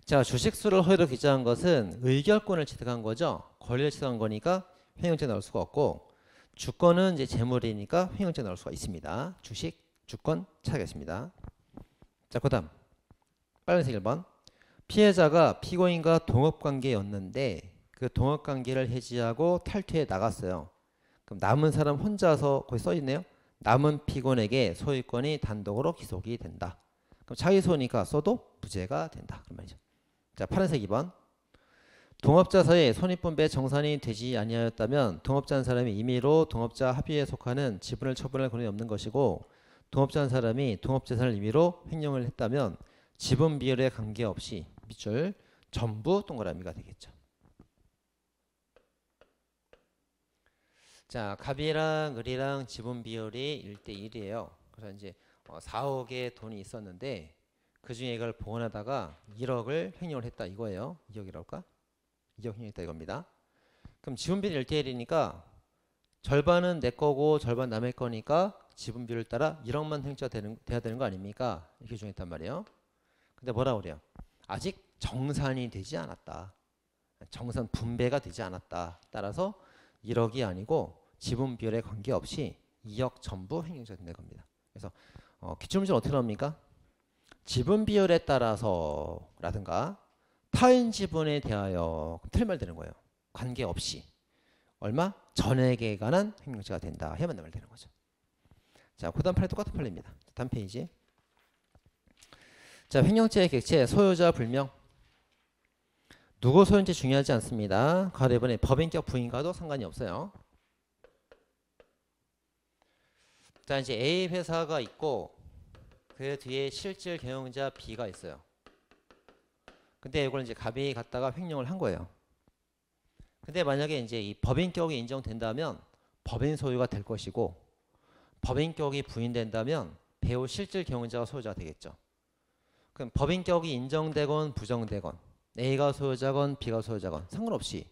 자, 주식수를 허위로 기재한 것은 의결권을 취득한 거죠. 권리를 취득한 거니까 횡령죄 나올 수가 없고, 주권은 이제 재물이니까 횡령죄 나올 수가 있습니다. 주식, 주권 차겠습니다. 자, 그 다음 빨간색 1번. 피해자가 피고인과 동업관계였는데 그 동업관계를 해지하고 탈퇴해 나갔어요. 그럼 남은 사람 혼자서 거기 써있네요. 남은 피고인에게 소유권이 단독으로 기속이 된다. 그럼 자기 소유니까 써도 무죄가 된다. 그런 말이죠. 자, 파란색 2번. 동업자 사이에 손익분배 정산이 되지 아니하였다면 동업자 한 사람이 임의로 동업자 합의에 속하는 지분을 처분할 권한이 없는 것이고, 동업자 한 사람이 동업재산을 임의로 횡령을 했다면 지분 비율에 관계없이 밑줄 전부 동그라미가 되겠죠. 자, 갑이랑 을이랑 지분 비율이 1대1이에요. 그래서 이제 4억의 돈이 있었는데 그 중에 이걸 보관하다가 1억을 횡령을 했다 이거예요. 2억이라고 할까? 2억 횡령했다 이겁니다. 그럼 지분 비율이 1대1이니까 절반은 내 거고 절반 남의 거니까 지분 비율을 따라 1억만 횡령죄가 돼야 되는 거 아닙니까? 이렇게 정했단 말이에요. 근데 뭐라고 그래요? 아직 정산이 되지 않았다. 정산 분배가 되지 않았다. 따라서 1억이 아니고 지분 비율에 관계없이 2억 전부 횡령죄가 된다는 겁니다. 그래서 기출문제는 어떻게 나옵니까? 지분 비율에 따라서 라든가 타인 지분에 대하여 틀린 말 되는 거예요. 관계없이 얼마 전액에 관한 횡령죄가 된다 해야만 말 되는 거죠. 자, 그 다음 판례 똑같은 판례입니다. 다음 페이지. 자, 횡령죄의 객체 소유자 불명. 누구 소유인지 중요하지 않습니다. 가로 이번에 법인격 부인과도 상관이 없어요. 자, 이제 A 회사가 있고 그 뒤에 실질 경영자 B가 있어요. 근데 이걸 이제 갑이 갖다가 횡령을 한 거예요. 근데 만약에 이제 이 법인격이 인정된다면 법인 소유가 될 것이고, 법인격이 부인된다면 배우 실질 경영자가 소유자가 되겠죠. 그럼 법인격이 인정되건 부정되건 A가 소유자건 B가 소유자건 상관없이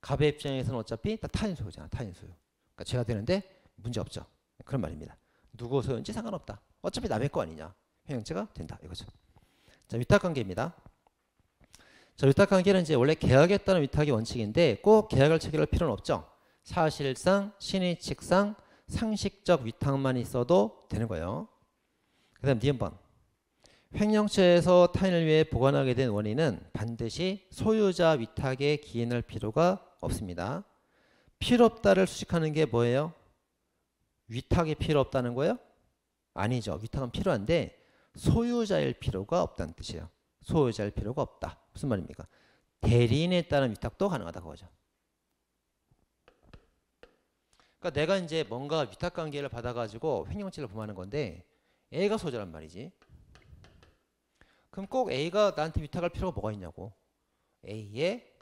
갑의 입장에서는 어차피 다 타인 소유잖아. 타인 소유. 그러니까 죄가 되는데 문제 없죠. 그런 말입니다. 누구 소유인지 상관없다. 어차피 남의 거 아니냐. 횡령죄가 된다 이거죠. 자, 위탁관계입니다. 자, 위탁관계는 이제 원래 계약에 따른 위탁이 원칙인데 꼭 계약을 체결할 필요는 없죠. 사실상 신의칙상 상식적 위탁만 있어도 되는 거예요. 그 다음 니은번. 횡령죄에서 타인을 위해 보관하게 된 원인은 반드시 소유자 위탁에 기인할 필요가 없습니다. 필요 없다를 수식하는 게 뭐예요? 위탁이 필요 없다는 거예요? 아니죠. 위탁은 필요한데 소유자일 필요가 없다는 뜻이에요. 소유자일 필요가 없다. 무슨 말입니까? 대리인에 따른 위탁도 가능하다 그거죠. 그러니까 내가 이제 뭔가 위탁관계를 받아가지고 횡령죄를 범하는 건데 A가 소유자란 말이지. 그럼 꼭 A가 나한테 위탁할 필요가 뭐가 있냐고. A의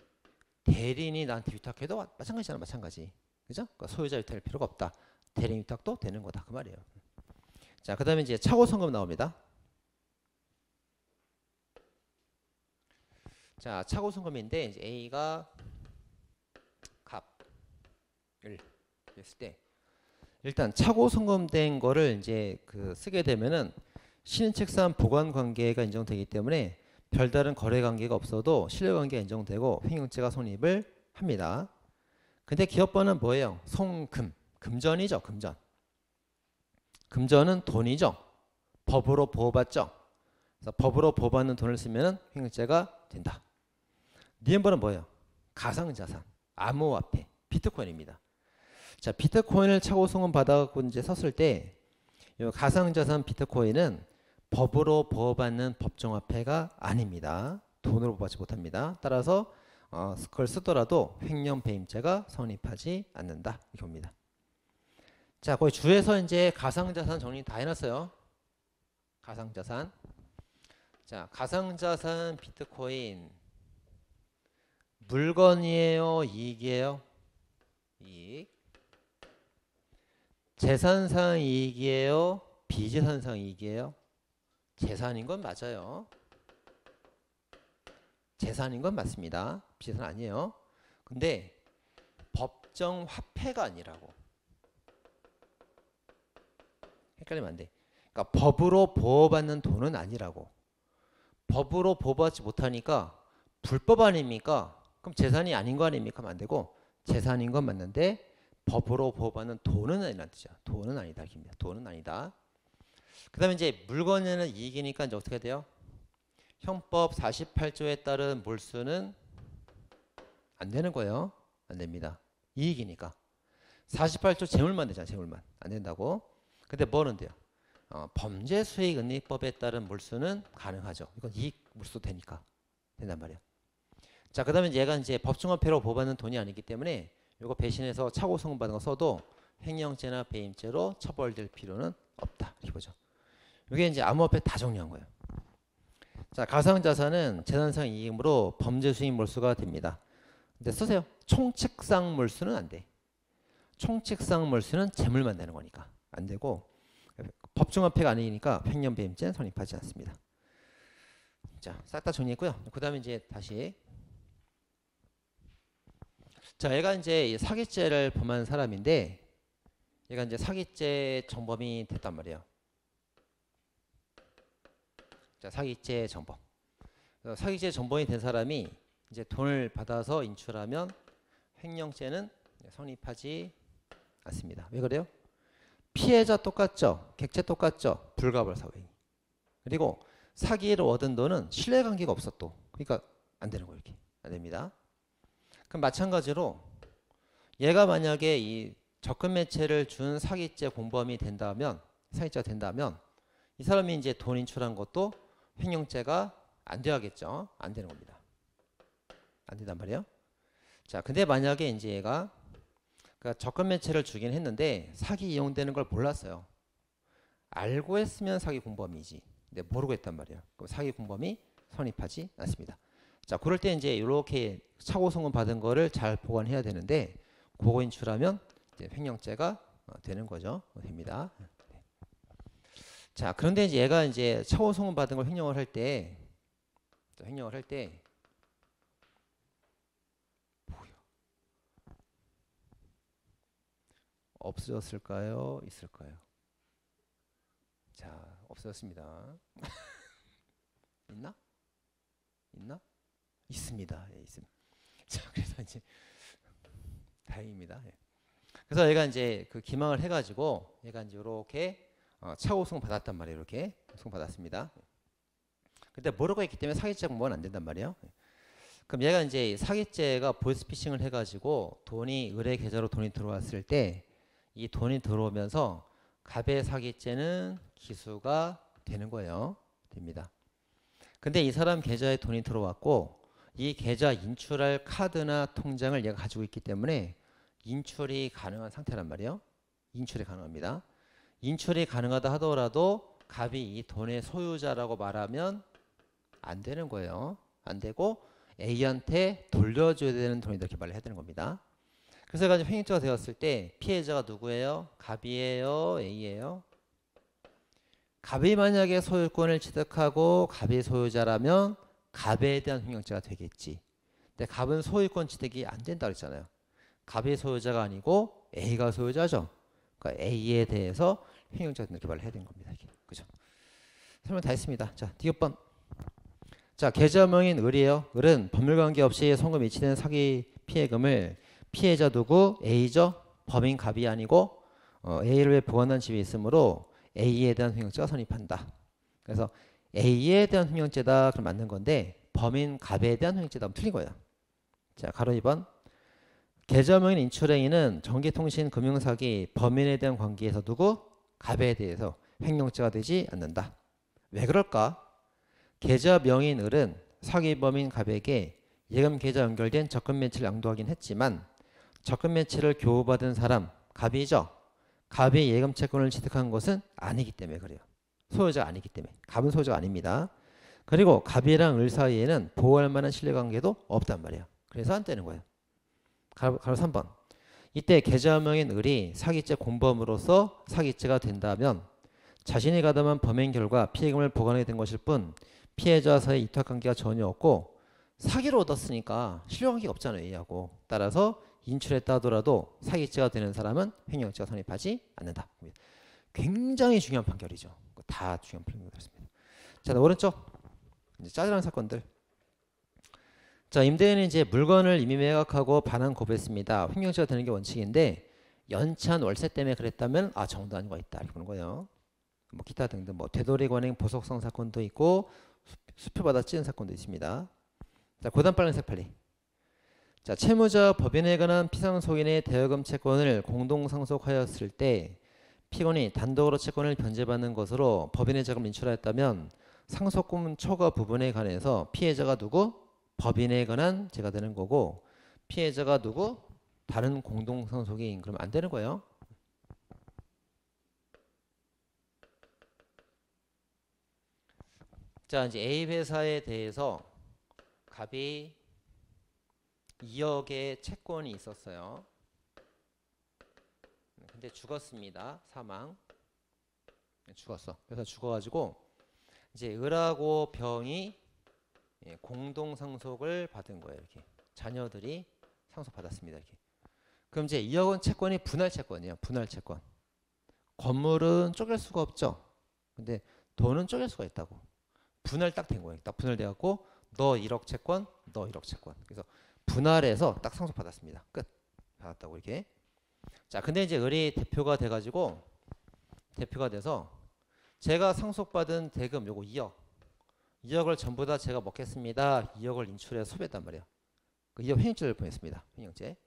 대리인이 나한테 위탁해도 마찬가지잖아. 마찬가지. 그죠? 그러니까 소유자 위탁할 필요가 없다. 대리인 위탁도 되는 거다. 그 말이에요. 자, 그 다음에 이제 차고송금 나옵니다. 자, 차고송금인데 이제 A가 갑을 했을 때 일단 차고송금된 거를 이제 쓰게 되면은 신인책상 보관 관계가 인정되기 때문에 별다른 거래 관계가 없어도 신뢰 관계가 인정되고 횡령죄가 성립을 합니다. 근데 기업번은 뭐예요? 송금, 금전이죠. 금전. 금전은 돈이죠. 법으로 보호받죠. 그래서 법으로 보호받는 돈을 쓰면 횡령죄가 된다. 니은번은 뭐예요? 가상자산, 암호화폐, 비트코인입니다. 자, 비트코인을 차고송금 받아갖고 이제 섰을 때 이 가상자산 비트코인은 법으로 보호받는 법정화폐가 아닙니다. 돈으로 보호받지 못합니다. 따라서 그걸 쓰더라도 횡령 배임죄가 성립하지 않는다. 이렇게 봅니다. 자, 거기 주에서 이제 가상자산 정리 다 해놨어요. 가상자산. 자, 가상자산 비트코인 물건이에요? 이익이에요? 이익. 재산상 이익이에요? 비재산상 이익이에요? 재산인 건 맞아요. 재산인 건 맞습니다. 비재산 아니에요. 근데 법정 화폐가 아니라고. 헷갈리면 안 돼. 그러니까 법으로 보호받는 돈은 아니라고. 법으로 보호받지 못하니까 불법 아닙니까? 그럼 재산이 아닌 거 아닙니까? 하면 안 되고 재산인 건 맞는데 법으로 보호받는 돈은 아니라는 뜻이야. 돈은 아니다. 돈은 아니다. 그 다음에 이제 물건에는 이익이니까 이제 어떻게 돼요? 형법 48조에 따른 몰수는 안 되는 거예요. 안 됩니다. 이익이니까. 48조 재물만 되잖아. 재물만. 안 된다고. 근데 뭐는 돼요? 범죄수익은닉법에 따른 몰수는 가능하죠. 이건 이익 몰수 되니까. 된단 말이에요. 자, 그 다음에 얘가 이제 법정화폐로 보호받는 돈이 아니기 때문에 이거 배신해서 차고송금 받은 거 써도 횡령죄나 배임죄로 처벌될 필요는 없다. 이렇게 보죠. 이게 이제 암호화폐 다 정리한 거예요. 자, 가상자산은 재산상 이익으로 범죄수익 몰수가 됩니다. 근데 쓰세요. 총칙상 몰수는 안 돼. 총칙상 몰수는 재물만 되는 거니까 안 되고 법정화폐가 아니니까 횡령 배임죄는 성립하지 않습니다. 자, 싹 다 정리했고요. 그 다음에 이제 다시 자, 얘가 이제 사기죄를 범한 사람인데 얘가 이제 사기죄 정범이 됐단 말이에요. 자, 사기죄 정범. 사기죄 정범이 된 사람이 이제 돈을 받아서 인출하면 횡령죄는 성립하지 않습니다. 왜 그래요? 피해자 똑같죠? 객체 똑같죠? 불가벌 사회. 그리고 사기로 얻은 돈은 신뢰관계가 없어 또. 그러니까 안 되는 거예요. 이렇게. 안 됩니다. 그럼 마찬가지로 얘가 만약에 이 접근 매체를 준 사기죄 공범이 된다면, 사기죄가 된다면 이 사람이 이제 돈 인출한 것도 횡령죄가 안 돼야겠죠. 안 되는 겁니다. 안 된단 말이에요. 자, 근데 만약에 이제 얘가 그러니까 접근 매체를 주긴 했는데 사기 이용되는 걸 몰랐어요. 알고 했으면 사기 공범이지. 근데 모르고 했단 말이에요. 그럼 사기 공범이 성립하지 않습니다. 자, 그럴 때 이제 이렇게 착오 송금 받은 거를 잘 보관해야 되는데 그거 인출하면 이제 횡령죄가 되는 거죠. 됩니다. 자, 그런데 이제 얘가 이제 착오 송금 받은 걸 횡령을 할 때 뭐야? 없어졌을까요? 있을까요? 자, 없어졌습니다. 있나? 있나? 있습니다. 예, 있습니다. 자, 그래서 이제 다행입니다. 예. 그래서 얘가 이제 그 기망을 해가지고 얘가 이제 이렇게 차고 우승 받았단 말이에요. 이렇게 우승 받았습니다. 근데 모르고 했기 때문에 사기죄 공범은 안 된단 말이에요. 그럼 얘가 이제 사기죄가 보이스피싱을 해가지고 돈이 의뢰 계좌로 돈이 들어왔을 때 이 돈이 들어오면서 갑의 사기죄는 기수가 되는 거예요. 됩니다. 근데 이 사람 계좌에 돈이 들어왔고 이 계좌 인출할 카드나 통장을 얘가 가지고 있기 때문에 인출이 가능한 상태란 말이에요. 인출이 가능합니다. 인출이 가능하다 하더라도 갑이 이 돈의 소유자라고 말하면 안 되는 거예요. 안 되고 A한테 돌려줘야 되는 돈이다 이렇게 말을 해야 되는 겁니다. 그래서 가지고 횡령죄가 되었을 때 피해자가 누구예요? 갑이에요? A예요? 갑이 만약에 소유권을 취득하고 갑이 소유자라면 갑에 대한 횡령죄가 되겠지. 근데 갑은 소유권 취득이 안 된다 그랬잖아요. 갑이 소유자가 아니고 A가 소유자죠. 그러니까 A에 대해서 횡령죄가 된다 이렇게 말을 해야 되는 겁니다. 이게. 그죠? 설명 다 했습니다. 자, D6번. 자, 계좌명인 을이에요. 을은 법률관계 없이 송금 이치된 사기 피해금을 피해자 누구? A죠. 범인 갑이 아니고 A를 보관한 집이 있으므로 A에 대한 횡령죄가 성립한다. 그래서 A에 대한 횡령죄다 그럼 맞는 건데 범인 갑에 대한 횡령죄다 하면 틀린 거예요. 자, 가로 2번. 계좌명인 인출행위는 전기통신 금융사기 범인에 대한 관계에서 누구? 갑에 대해서 횡령죄가 되지 않는다. 왜 그럴까? 계좌명인 을은 사기범인 갑에게 예금 계좌 연결된 접근 매체를 양도하긴 했지만 접근 매체를 교부받은 사람 갑이죠. 갑이 예금 채권을 취득한 것은 아니기 때문에 그래요. 소유자가 아니기 때문에. 갑은 소유자가 아닙니다. 그리고 갑이랑 을 사이에는 보호할 만한 신뢰관계도 없단 말이에요. 그래서 안 되는 거예요. 가로 3번. 이때 계좌명인 을이 사기죄 공범으로서 사기죄가 된다면 자신이 가담한 범행 결과 피해금을 보관하게 된 것일 뿐 피해자와 사이 이탁관계가 전혀 없고 사기로 얻었으니까 신뢰관계가 없잖아요. A하고. 따라서 인출했다 하더라도 사기죄가 되는 사람은 횡령죄가 성립하지 않는다. 굉장히 중요한 판결이죠. 다 중요한 판결이었습니다. 자, 오른쪽 이제 짜잘한 사건들. 자, 임대인은 이제 물건을 이미 매각하고 반환 거부했습니다. 횡령죄가 되는 게 원칙인데 연체한 월세 때문에 그랬다면 정도 아닌 거 있다 이렇게 보는 거예요. 뭐 기타 등등 뭐 되돌이 관행 보석성 사건도 있고 수표받아 찌는 사건도 있습니다. 자, 고단 빨간색 판례. 자, 채무자 법인에 관한 피상속인의 대여금 채권을 공동 상속하였을 때 피고인이 단독으로 채권을 변제받는 것으로 법인의 자금을 인출하였다면 상속금 초과 부분에 관해서 피해자가 누구? 법인에 관한 죄가 되는 거고 피해자가 누구? 다른 공동 상속인. 그러면 안 되는 거예요. 자, 이제 A 회사에 대해서 갑이 2억의 채권이 있었어요. 근데 죽었습니다. 사망. 죽었어. 그래서 죽어가지고 이제 을하고 병이 공동 상속을 받은 거예요. 이렇게 자녀들이 상속받았습니다. 이렇게. 그럼 이제 2억 원 채권이 분할 채권이에요. 분할 채권. 건물은 쪼갤 수가 없죠. 근데 돈은 쪼갤 수가 있다고. 분할 딱 된 거예요. 딱 분할돼 갖고 너 1억 채권, 너 1억 채권. 그래서 분할해서 딱 상속받았습니다. 끝. 받았다고 이렇게. 자, 근데 이제 을이 대표가 돼가지고 대표가 돼서 제가 상속받은 대금 요거 2억 2억을 전부 다 제가 먹겠습니다. 2억을 인출해서 소비했단 말이에요. 그 2억 횡령죄를 보냈습니다. 횡령죄.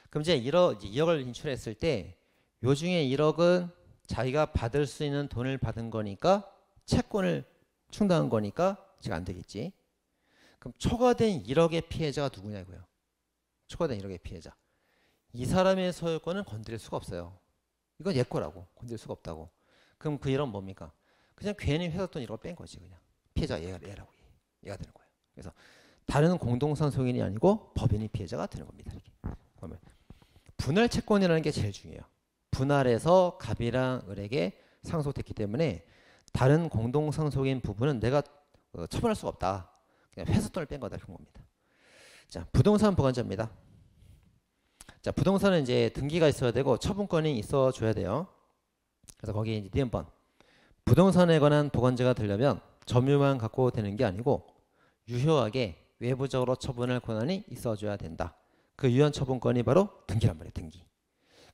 그럼 이제 2억을 인출했을 때 요 중에 1억은 자기가 받을 수 있는 돈을 받은 거니까 채권을 충당한 거니까 지금 안 되겠지. 그럼 초과된 1억의 피해자가 누구냐고요. 초과된 1억의 피해자. 이 사람의 소유권은 건드릴 수가 없어요. 이건 얘 거라고. 건드릴 수가 없다고. 그럼 그 1억은 뭡니까? 그냥 괜히 회사 돈 1억을 뺀 거지. 그냥. 피해자가 얘라고. 얘가 되는 거예요. 그래서 다른 공동상속인이 아니고 법인이 피해자가 되는 겁니다. 이렇게. 그러면 분할 채권이라는 게 제일 중요해요. 분할해서 갑이랑 을에게 상속됐기 때문에 다른 공동상속인 부분은 내가 처분할 수가 없다. 그냥 회사 돈을 뺀 거다. 그런 겁니다. 자, 부동산 보관자입니다. 자, 부동산은 이제 등기가 있어야 되고 처분권이 있어 줘야 돼요. 그래서 거기에 이제 니은번 부동산에 관한 보관자가 되려면 점유만 갖고 되는 게 아니고 유효하게 외부적으로 처분할 권한이 있어줘야 된다. 그 유효한 처분권이 바로 등기란 말이에요. 등기.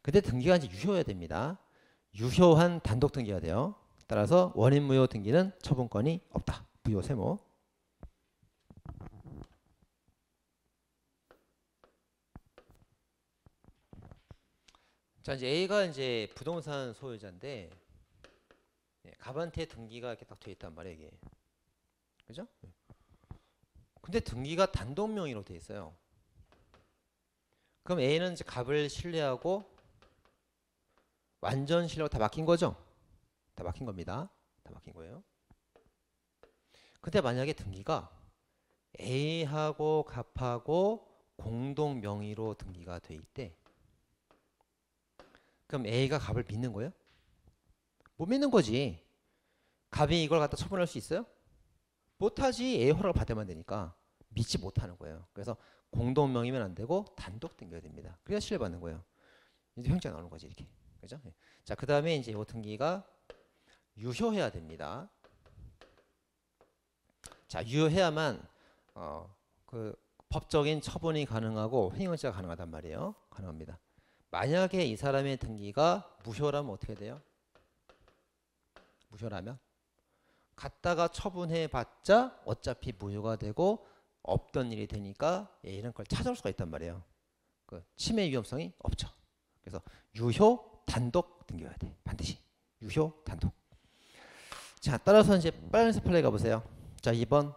근데 등기가 이제 유효해야 됩니다. 유효한 단독 등기가 돼요. 따라서 원인 무효 등기는 처분권이 없다. 무효 세모. 자, 이제 A가 이제 부동산 소유자인데 갑한테 등기가 이렇게 딱 돼 있단 말이에요. 이게. 그죠? 근데 등기가 단독 명의로 돼 있어요. 그럼 A는 이제 갑을 신뢰하고 완전 신뢰하고 다 맡긴 거죠? 다 맡긴 겁니다. 다 맡긴 거예요. 근데 만약에 등기가 A하고 갑하고 공동 명의로 등기가 돼 있대. 그럼 A가 갑을 믿는 거예요? 못 믿는 거지. 갑이 이걸 갖다 처분할 수 있어요? 못하지. A 허락을 받아야만 되니까 믿지 못하는 거예요. 그래서 공동 명의면 안 되고 단독 등기가 됩니다. 그래야 신뢰받는 거예요. 이제 형제가 나오는 거지 이렇게. 그죠? 자, 그 다음에 이제 이 등기가 유효해야 됩니다. 자, 유효해야만 그 법적인 처분이 가능하고 횡령죄가 가능하단 말이에요. 가능합니다. 만약에 이 사람의 등기가 무효라면 어떻게 돼요? 무효라면 갖다가 처분해 봤자 어차피 무효가 되고 없던 일이 되니까 이런 걸 찾아올 수가 있단 말이에요. 그 침해 위험성이 없죠. 그래서 유효 단독 등기해야 돼. 반드시 유효 단독. 자, 따라서 이제 빨간색 플레이 가보세요. 자, 2번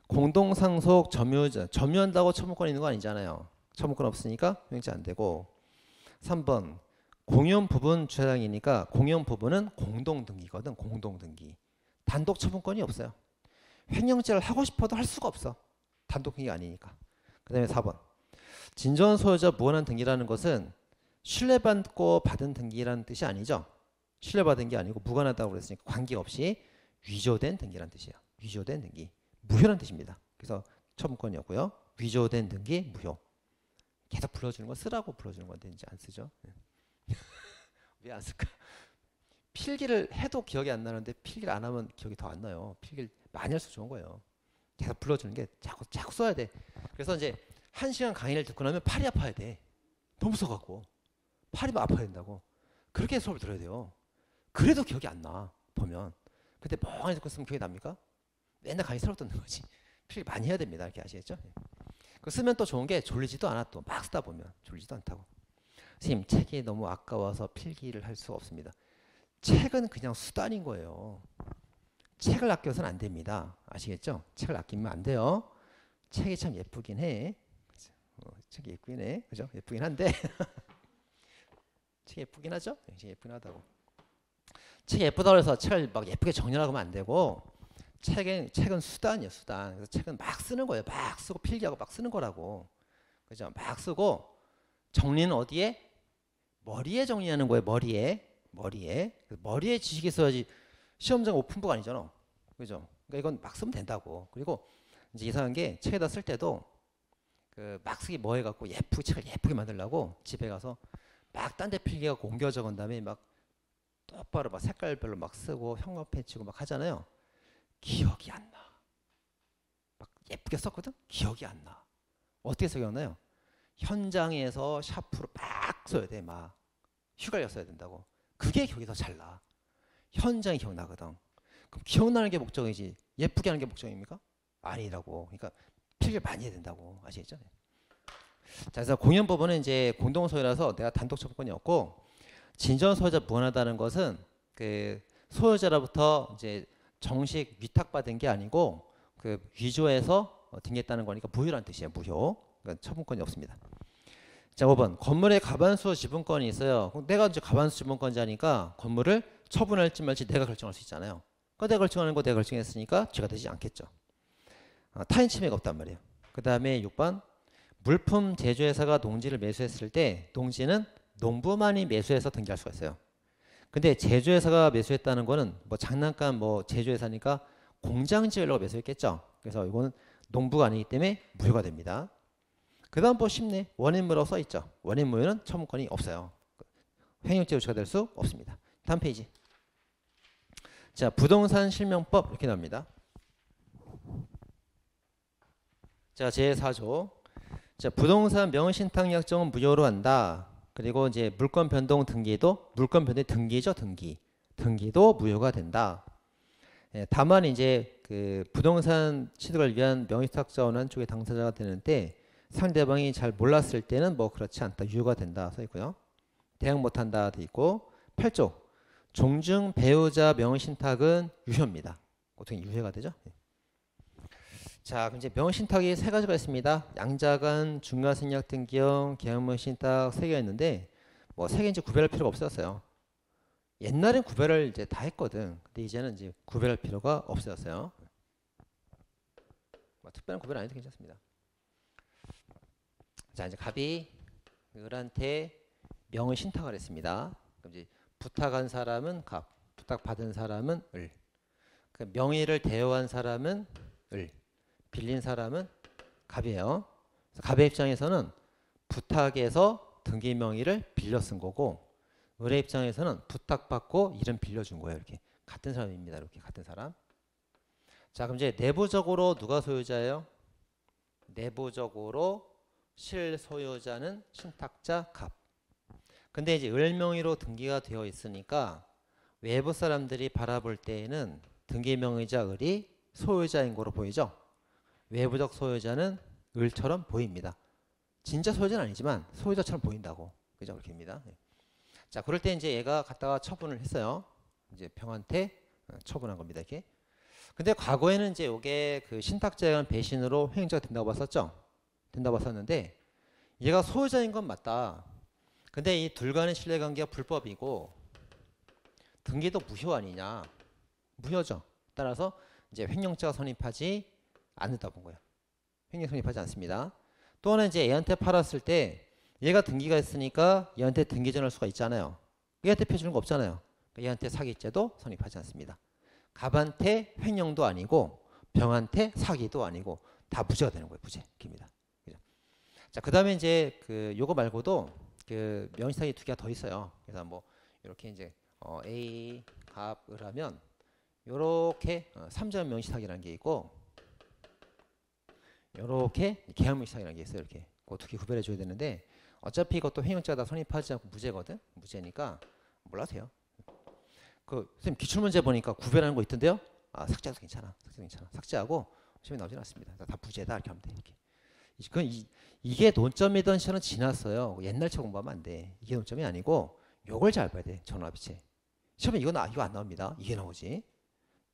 공동상속 점유자. 점유한다고 처분권 있는 거 아니잖아요. 처분권 없으니까 횡령죄 안 되고. 3번 공용 부분 주차장이니까 공용 부분은 공동 등기거든. 공동 등기. 단독 처분권이 없어요. 횡령죄를 하고 싶어도 할 수가 없어. 단독 등기가 아니니까. 그 다음에 4번 진전 소유자 무한한 등기라는 것은 신뢰받고 받은 등기라는 뜻이 아니죠. 신뢰받은 게 아니고 무관하다고 그랬으니까 관계없이 위조된 등기라는 뜻이에요. 위조된 등기. 무효라는 뜻입니다. 그래서 처분권이었고요. 위조된 등기 무효. 계속 불러주는 건 쓰라고 불러주는 건데 이제 안 쓰죠. 왜 안 쓸까? 필기를 해도 기억이 안 나는데 필기를 안 하면 기억이 더 안 나요. 필기를 많이 할수록 좋은 거예요. 계속 불러주는 게 자꾸 써야 돼. 그래서 이제 1시간 강의를 듣고 나면 팔이 아파야 돼. 너무 써갖고 팔이 막 아파야 된다고. 그렇게 수업을 들어야 돼요. 그래도 기억이 안 나. 보면. 근데 멍하니 듣고 있으면 기억이 납니까? 맨날 강의 새로 듣는 거지. 필기 많이 해야 됩니다. 이렇게 아시겠죠? 그 쓰면 또 좋은 게 졸리지도 않아. 또 막 쓰다 보면 졸리지도 않다고. 선생님 책이 너무 아까워서 필기를 할 수가 없습니다. 책은 그냥 수단인 거예요. 책을 아껴서는 안 됩니다. 아시겠죠? 책을 아끼면 안 돼요. 책이 참 예쁘긴 해. 책이 예쁘긴 해. 그죠? 예쁘긴 한데 책이 예쁘긴 하죠? 책이 예쁘긴 하다고. 책이 예쁘다고 해서 책을 막 예쁘게 정리하고 하면 안 되고 책은 수단이에요. 수단. 그래서 책은 막 쓰는 거예요. 막 쓰고 필기하고 막 쓰는 거라고. 그죠? 막 쓰고 정리는 어디에? 머리에 정리하는 거예요. 머리에 지식이 있어야지 시험장 오픈북 아니잖아. 그죠? 그러니까 이건 막 쓰면 된다고. 그리고 이제 이상한 게 책에다 쓸 때도 그 막 쓰기 뭐 해갖고 책을 예쁘게 만들려고 집에 가서 막 딴 데 필기하고 옮겨 적은 다음에 막 똑바로 막 색깔별로 막 쓰고 형광펜 치고 막 하잖아요. 기억이 안 나. 막 예쁘게 썼거든? 기억이 안 나. 어떻게 써기억나요? 현장에서 샤프로 막 써야 돼. 막 휘갈려 써야 된다고. 그게 기억이 더 잘 나. 현장이 기억나거든. 그럼 기억나는 게 목적이지 예쁘게 하는 게 목적입니까? 아니라고. 그러니까 필기를 많이 해야 된다고 아시겠죠? 자, 그래서 공연법원은 이제 공동소유라서 내가 단독 처분권이 없고 진전 소유자 무관하다는 것은 그 소유자로부터 이제 정식 위탁받은 게 아니고 그 위조해서 등기했다는 거니까 무효란 뜻이에요. 무효. 그러니까 처분권이 없습니다. 자, 5번 건물에 가반수 지분권이 있어요. 내가 이제 가반수 지분권자니까 건물을 처분할지 말지 내가 결정할 수 있잖아요. 그러니까 내가 결정하는 거 내가 결정했으니까 죄가 되지 않겠죠. 타인 침해가 없단 말이에요. 그 다음에 6번 물품 제조회사가 농지를 매수했을 때 농지는 농부만이 매수해서 등기할 수가 있어요. 근데 제조회사가 매수했다는 거는 뭐 장난감 뭐 제조회사니까 공장 지으려고 매수했겠죠. 그래서 이거는 농부가 아니기 때문에 무효가 됩니다. 그 다음 뭐 쉽네. 원인무효라고 써있죠. 원인무효는 처분권이 없어요. 횡령죄 유죄가 될 수 없습니다. 다음 페이지. 자, 부동산 실명법 이렇게 나옵니다. 자, 제4조. 자, 부동산 명의신탁 약정은 무효로 한다. 그리고 이제 물권 변동 등기도 물권 변동 등기죠, 등기도 무효가 된다. 예, 다만 이제 그 부동산 취득을 위한 명의신탁 자원한 쪽의 당사자가 되는데 상대방이 잘 몰랐을 때는 뭐 그렇지 않다, 유효가 된다 써 있고요. 대응 못한다 돼 있고 8조 종중 배우자 명의신탁은 유효입니다. 어떻게 유효가 되죠? 예. 자, 그럼 이제 명의신탁이 세 가지가 있습니다. 양자간, 중과생략 등기형, 계약명의신탁 세 개가 있는데 뭐 세 개인지 구별할 필요가 없었어요. 옛날엔 구별을 이제 다 했거든. 근데 이제는 이제 구별할 필요가 없어졌어요. 뭐 특별한 구별 안 해도 괜찮습니다. 자, 이제 갑이 을한테 명의신탁을 했습니다. 그럼 이제 부탁한 사람은 갑, 부탁받은 사람은 을. 그 명의를 대여한 사람은 을. 빌린 사람은 갑이에요. 갑의 입장에서는 부탁해서 등기 명의를 빌려 쓴 거고 을의 입장에서는 부탁받고 이름 빌려준 거예요. 이렇게 같은 사람입니다. 이렇게 같은 사람. 자, 그럼 이제 내부적으로 누가 소유자예요? 내부적으로 실소유자는 신탁자 갑. 근데 이제 을 명의로 등기가 되어 있으니까 외부 사람들이 바라볼 때에는 등기 명의자 을이 소유자인 거로 보이죠. 외부적 소유자는 을처럼 보입니다. 진짜 소유자는 아니지만 소유자처럼 보인다고. 그죠? 그렇게입니다. 네. 자, 그럴 때 이제 얘가 갖다가 처분을 했어요. 이제 병한테 처분한 겁니다. 이렇게. 근데 과거에는 이제 이게 그 신탁자에 의한 배신으로 횡령죄가 된다고 봤었죠. 된다고 봤었는데 얘가 소유자인 건 맞다. 근데 이 둘 간의 신뢰관계가 불법이고 등기도 무효 아니냐. 무효죠. 따라서 이제 횡령죄가 성립하지 않는다 본 거예요. 횡령 성립하지 않습니다. 또 하나 이제 얘한테 팔았을 때 얘가 등기가 있으니까 얘한테 등기 전할 수가 있잖아요. 얘한테 펴주는 거 없잖아요. 얘한테 사기죄도 성립하지 않습니다. 갑한테 횡령도 아니고 병한테 사기도 아니고 다 무죄가 되는 거예요. 무죄입니다. 자, 그다음에 이제 그 요거 말고도 그 명의신탁이 두 개가 더 있어요. 그래서 뭐 이렇게 이제 A 갑을 하면 요렇게 3점 명의신탁이라는 게 있고 요렇게 계약명의신탁이라는 게 있어요. 이렇게 그 두 개 구별해 줘야 되는데 어차피 이것도 횡령죄가 다 성립하지 않고 무죄거든. 무죄니까 몰라세요. 그 선생님 기출문제 보니까 구별하는 거 있던데요. 아, 삭제해도 괜찮아. 삭제하고 시험에 나오진 않습니다. 다 무죄다 이렇게 하면 돼. 이렇게. 이게 논점이던 시험은 지났어요. 옛날처럼 공부하면 안 돼. 이게 논점이 아니고 요걸 잘 봐야 돼. 전화비치. 시험에 이거 안 나옵니다. 이게 나오지.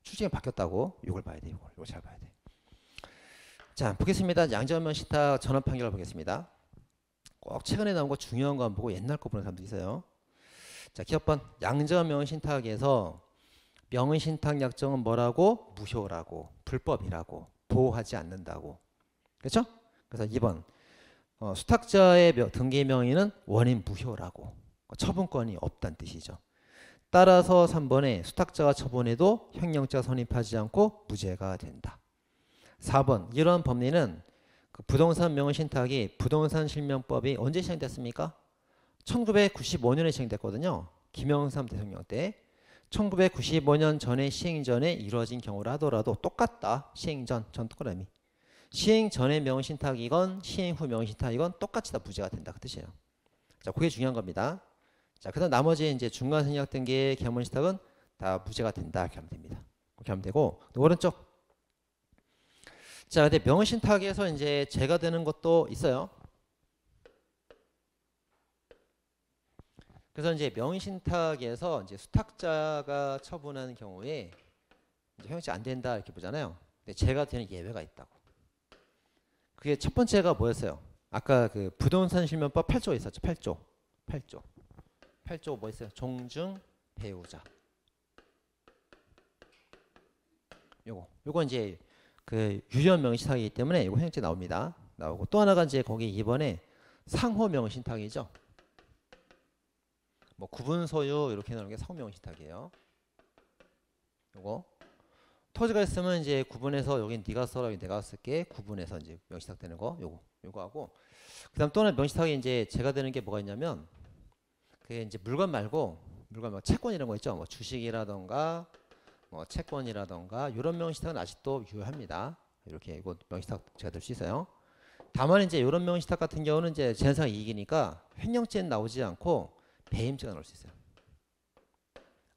출제가 바뀌었다고 요걸 봐야 돼. 요걸 잘 봐야 돼. 자, 보겠습니다. 양자명의신탁 전원 판결을 보겠습니다. 꼭 최근에 나온 거 중요한 거 안 보고 옛날 거 보는 사람도 있어요. 자, 기업번 양자명의신탁에서 명의신탁 약정은 뭐라고? 무효라고, 불법이라고, 보호하지 않는다고. 그렇죠? 그래서 2번 수탁자의 등기 명의는 원인 무효라고, 처분권이 없다는 뜻이죠. 따라서 3번에 수탁자가 처분해도 횡령죄가 성립하지 않고 무죄가 된다. 4번 이런 법리는 그 부동산 명의신탁이 부동산 실명법이 언제 시행됐습니까? 1995년에 시행됐거든요. 김영삼 대통령 때. 1995년 전에 시행 전에 이루어진 경우라 하더라도 똑같다. 시행 전 똑같음이. 시행 전의 명의신탁이건 시행 후 명의신탁이건 똑같이 다 무죄가 된다. 그 뜻이에요. 자, 그게 중요한 겁니다. 자, 그다음 나머지 이제 중간생략 등기의 계약명의신탁은 다 무죄가 된다. 이렇게 하면 됩니다. 이렇게 하면 되고 오른쪽. 자, 근데 명신탁에서 이제 제가 되는 것도 있어요. 그래서 이제 명신탁에서 이제 수탁자가 처분하는 경우에 이제 형용죄 안 된다 이렇게 보잖아요. 근데 제가 되는 예외가 있다고. 그게 첫 번째가 뭐였어요? 아까 그 부동산 실명법 8조 있었죠. 8조 뭐 있어요? 종중 배우자. 요거 이제 그 유연 명신탁이기 때문에 이거 형용죄 나오고 또 하나가 이제 거기 이번에 상호 명신탁이죠. 뭐 구분 소유 이렇게 나오는 게 상호 명신탁이에요. 요거 토지가 있으면 이제 구분해서 여긴 네가 써라, 여기 내가 쓸게. 구분해서 이제 명신탁 되는 거 요거 하고 그다음 또 하나 명신탁이 이제 제가 되는 게 뭐가 있냐면 그게 이제 물건 말고 채권 이런 거 있죠. 뭐 주식이라던가 뭐 채권이라던가 이런 명신탁은 아직도 유효합니다. 이렇게 이거 명신탁 제가 될 수 있어요. 다만 이제 이런 명신탁 같은 경우는 이제 제한상 이익이니까 횡령죄는 나오지 않고 배임죄가 나올 수 있어요.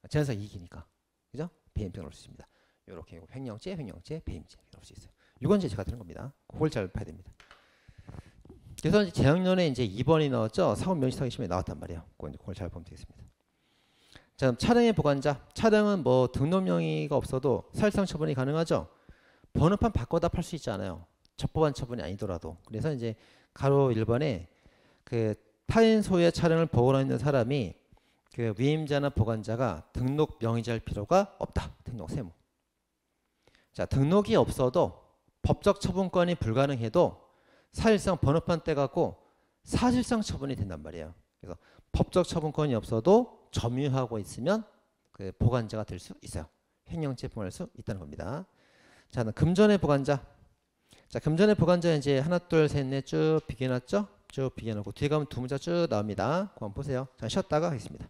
제한상 이익이니까 그죠? 배임죄가 나올 수 있습니다. 이렇게 횡령죄, 배임죄 나올 수 있어요. 이건 이제 제가 되는 겁니다. 그걸 잘 봐야 됩니다. 그래서 이제 재작년에 이제 2번이 나왔죠. 사후 명신탁의 시험에 나왔단 말이에요. 그걸 잘 보면 되겠습니다. 자, 차량의 보관자. 차량은 뭐 등록 명의가 없어도 사실상 처분이 가능하죠. 번호판 바꿔다 팔 수 있잖아요. 적법한 처분이 아니더라도. 그래서 이제 가로 1번에 그 타인 소유의 차량을 보관하고 있는 사람이 그 위임자나 보관자가 등록 명의자일 필요가 없다. 등록 세무. 자, 등록이 없어도 법적 처분권이 불가능해도 사실상 번호판 떼갖고 사실상 처분이 된단 말이에요. 그래서 법적 처분권이 없어도 점유하고 있으면 그 보관자가 될 수 있어요. 횡령죄 포함할 수 있다는 겁니다. 자, 금전의 보관자. 자, 금전의 보관자 이제 하나, 둘, 셋, 넷 쭉 비교해놨죠? 쭉 비교해놓고 뒤에 가면 두 문자 쭉 나옵니다. 그거 한번 보세요. 자, 쉬었다가 하겠습니다.